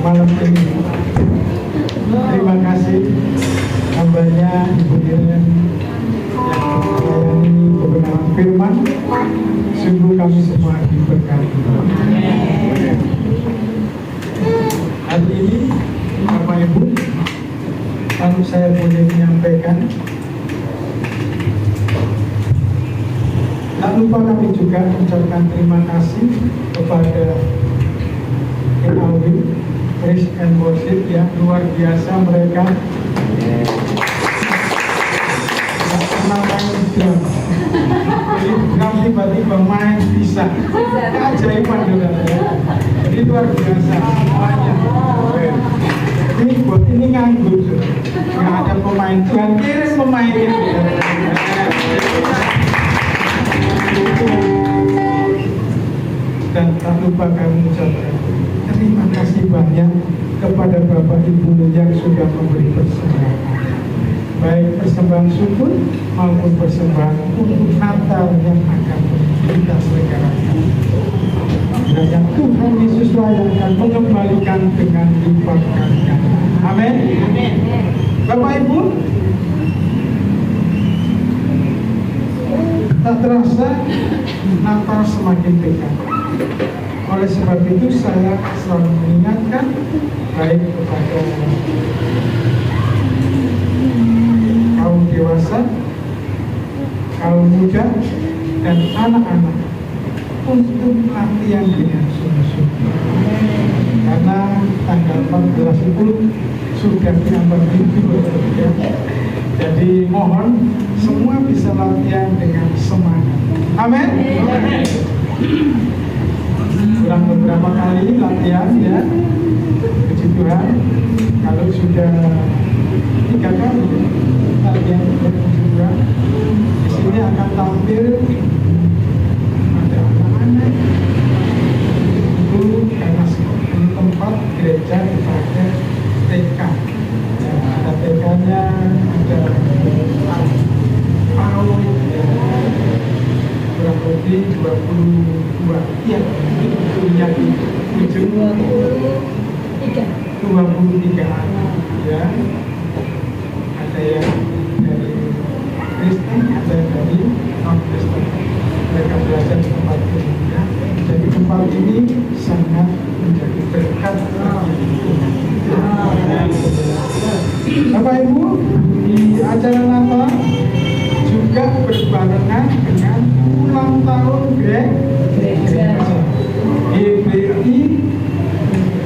malam ini. Terima kasih hambanya Ibu Dirjen yang melayani kebenaran firman. Sungguh kami semua diberkati. Hari ini Bapak Ibu, kalau saya boleh menyampaikan, tak lupa kami juga mengucapkan terima kasih kepada Alwi Praise and Worship yang luar biasa. Mereka nggak pernah main drum, jadi drum tiba-tiba main bisa, keajaiban saudara ya. Jadi luar biasa semuanya. Ini buat ini nganggur, nggak ada pemain, Tuhan kirim pemainnya. Dan tak lupa kami ucapkan terima kasih banyak kepada Bapak Ibu yang sudah memberi persembahan, baik persembahan syukur maupun persembahan untuk Natal yang akan kita selenggarakan. Kiranya Tuhan Yesus yang akan mengembalikan dengan lipat ganda. Amin. Bapak Ibu, tak terasa Natal semakin dekat. Oleh sebab itu saya selalu mengingatkan baik kepada kaum dewasa, kaum muda, dan anak-anak untuk latihan dengan sungguh-sungguh. Karena tanggal 14 itu sudah diambil libur ya. Jadi mohon semua bisa latihan dengan semangat. Amin. Kurang beberapa kali latihan ya, puji Tuhan. Kalau sudah 3 kali latihan puji Tuhan, di sini akan tampil ada anak-anak itu karena ini tempat gereja dipakai TK ya, ada TK-nya, ada PAUD ya, kurang lebih 22 ya, punya ujung 23 anak ya, ada yang dari Kristen, ada yang dari non Kristen. Mereka belajar di tempat ini ya. Jadi tempat ini sangat menjadi berkat bagi Tuhan. Bapak Ibu, di acara Natal juga berbarengan dengan ulang tahun gereja GBI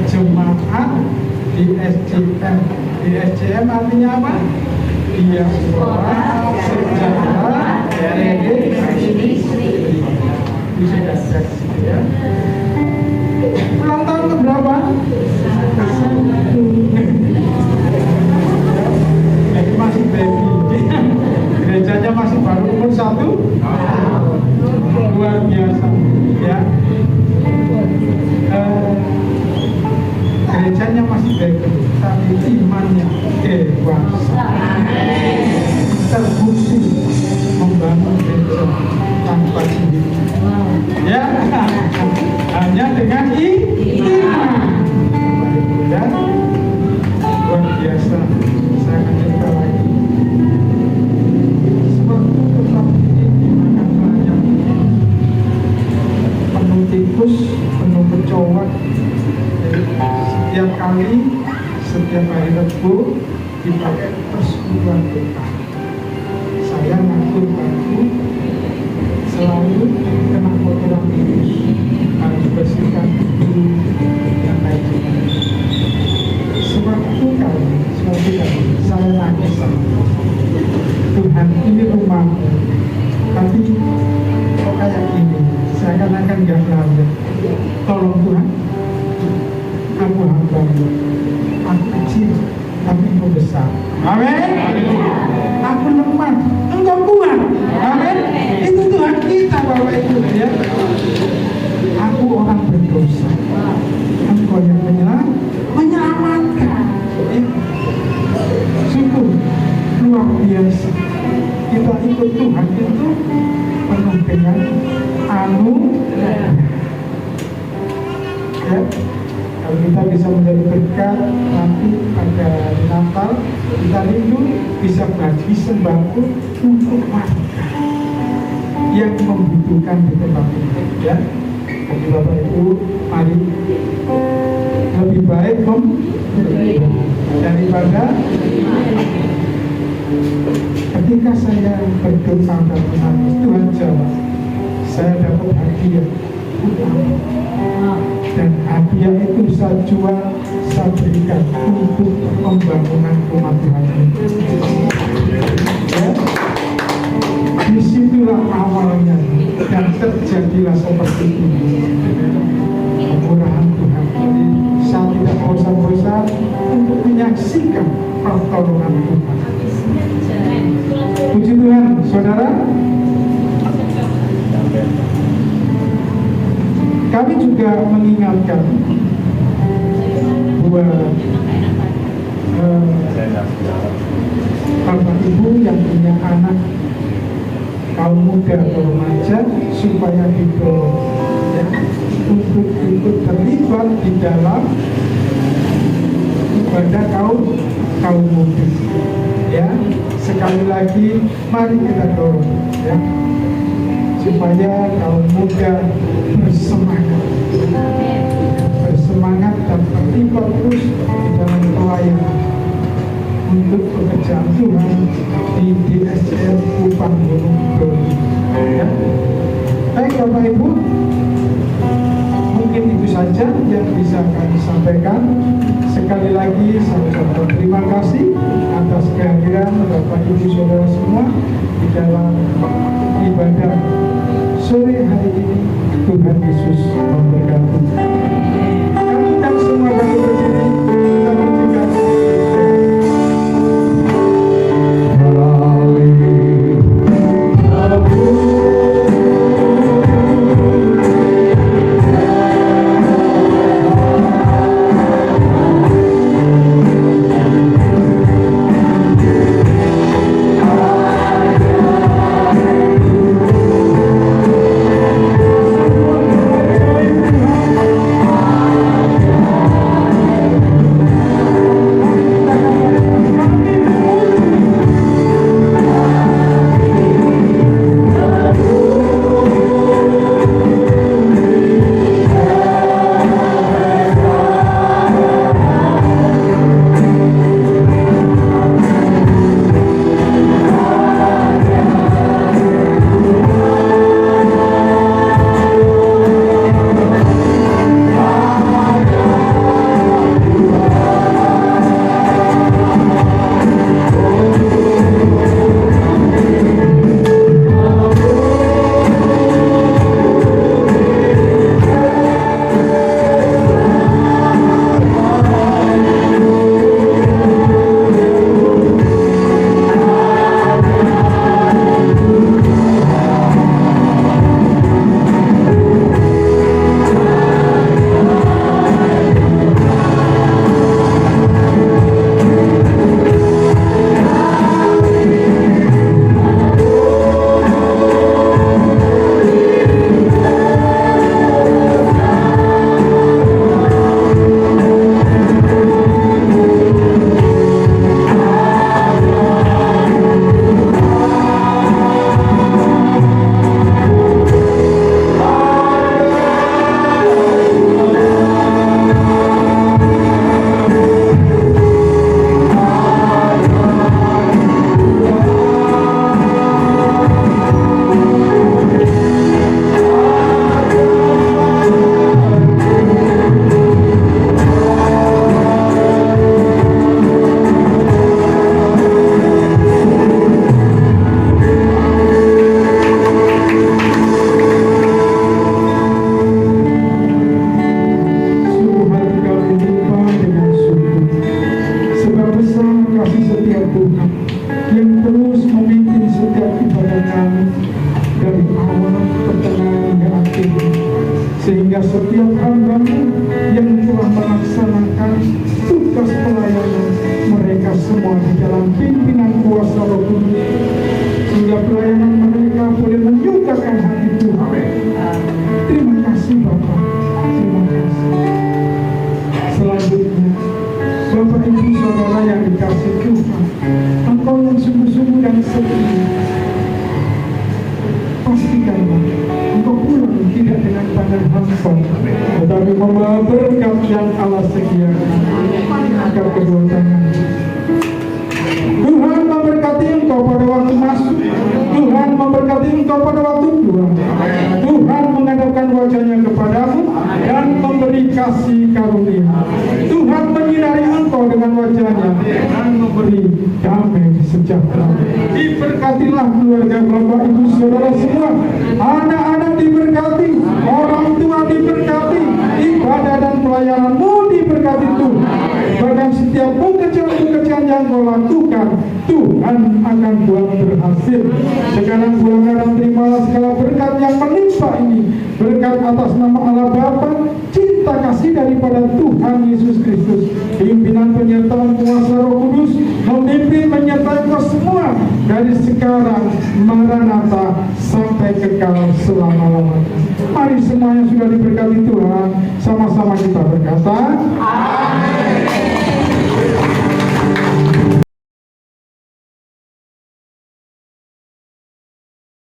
Jemaat di SCM. Di SCM artinya apa? Diaspora Sejahtera RRD Ministry. Bisa dicek ya. Ulang tahun keberapa? Masih baby. Gerejanya masih baru umur 1 luar biasa ya. Gerejanya masih baby, tapi imannya dewasa, terbukti membangun gereja tanpa sendiri ya, hanya dengan iman ya. Luar biasa. Saya akan cerita lagi seperti tetap ini dimakan banyak, penuh tikus, penuh kecoak. Jadi setiap kali, setiap hari Rabu dipakai persekutuan doa. Saya ngatur baju selalu kena kotoran tikus, harus dibersihkan dulu dan lain sebagainya. Suatu kali saya nangis, Tuhan ini rumahmu, tapi kok kayak gini, saya akan gak layak. Tolong Tuhan, aku hambamu, aku kecil tapi engkau besar. Amin. Aku lemah, engkau kuat. Amin. Itu Tuhan kita Bapak Ibu ya. Aku orang berdosa, engkau yang menyelamatkan. Sungguh luar biasa. Kita ikut Tuhan itu penuh dengan anugerah. Ya, kalau kita bisa menjadi berkat nanti pada Natal kita rindu bisa bagi sembako untuk warga yang membutuhkan di tempat ini, ya. Jadi Bapak Ibu, mari lebih baik memberi daripada ketika saya berdoa dan menangis, Tuhan jawab, saya dapat hadiah utama, dan hadiah itu saya jual, saya berikan untuk pembangunan rumah Tuhan ini. Ya. Disitulah awalnya dan terjadilah seperti ini. Kemurahan Tuhan. Jadi saya tidak bosan-bosan untuk menyaksikan pertolongan Tuhan. Puji Tuhan, saudara. Kami juga mengingatkan buat Bapak Ibu yang punya anak kaum muda atau remaja supaya didorong, ya, untuk ikut terlibat di dalam ibadah kaum muda. Ya, sekali lagi mari kita dorong, ya, supaya kaum muda bersemangat dan terlibat terus di dalam pelayanan untuk pekerjaan Tuhan di DSM Kupang Gunung Bromo. Ya. Baik Bapak Ibu, mungkin itu saja yang bisa kami sampaikan. Sekali lagi saya ucapkan terima kasih atas kehadiran Bapak Ibu Saudara semua di dalam ibadah sore hari ini. Tuhan Yesus memberkati. Kami undang semua kami berdiri, kita menunjukkan sehingga setiap hamba-Mu yang telah melaksanakan tugas pelayanan mereka semua di dalam pimpinan kuasa Roh Kudus, sehingga pelayanan mereka boleh menyukakan hati Tuhan. Terima kasih Bapak, terima kasih. Selanjutnya membawa berkat yang Allah sediakan. Mari angkat kedua tangan. Tuhan memberkati engkau pada waktu masuk, Tuhan memberkati engkau pada waktu keluar. Tuhan menghadapkan wajahnya kepadamu dan memberi kasih karunia. Tuhan menyinari engkau dengan wajahnya dan memberi damai sejahtera. Diberkatilah keluarga Bapak Ibu Saudara semua. Anak-anak diberkati, orang tua diberkati, ibadah dan pelayananmu diberkati Tuhan. Bahkan setiap pekerjaan yang kau lakukan, Tuhan akan buat berhasil. Sekarang bulan dan terimalah segala berkat yang menimpa ini. Berkat atas nama Allah Bapa, cinta kasih daripada Tuhan Yesus Kristus, pimpinan penyertaan kuasa Roh Kudus, memimpin menyertai kau semua dari sekarang Maranatha sampai kekal selama-lamanya. Mari semuanya sudah diberkati Tuhan, sama-sama kita berkata, Amin.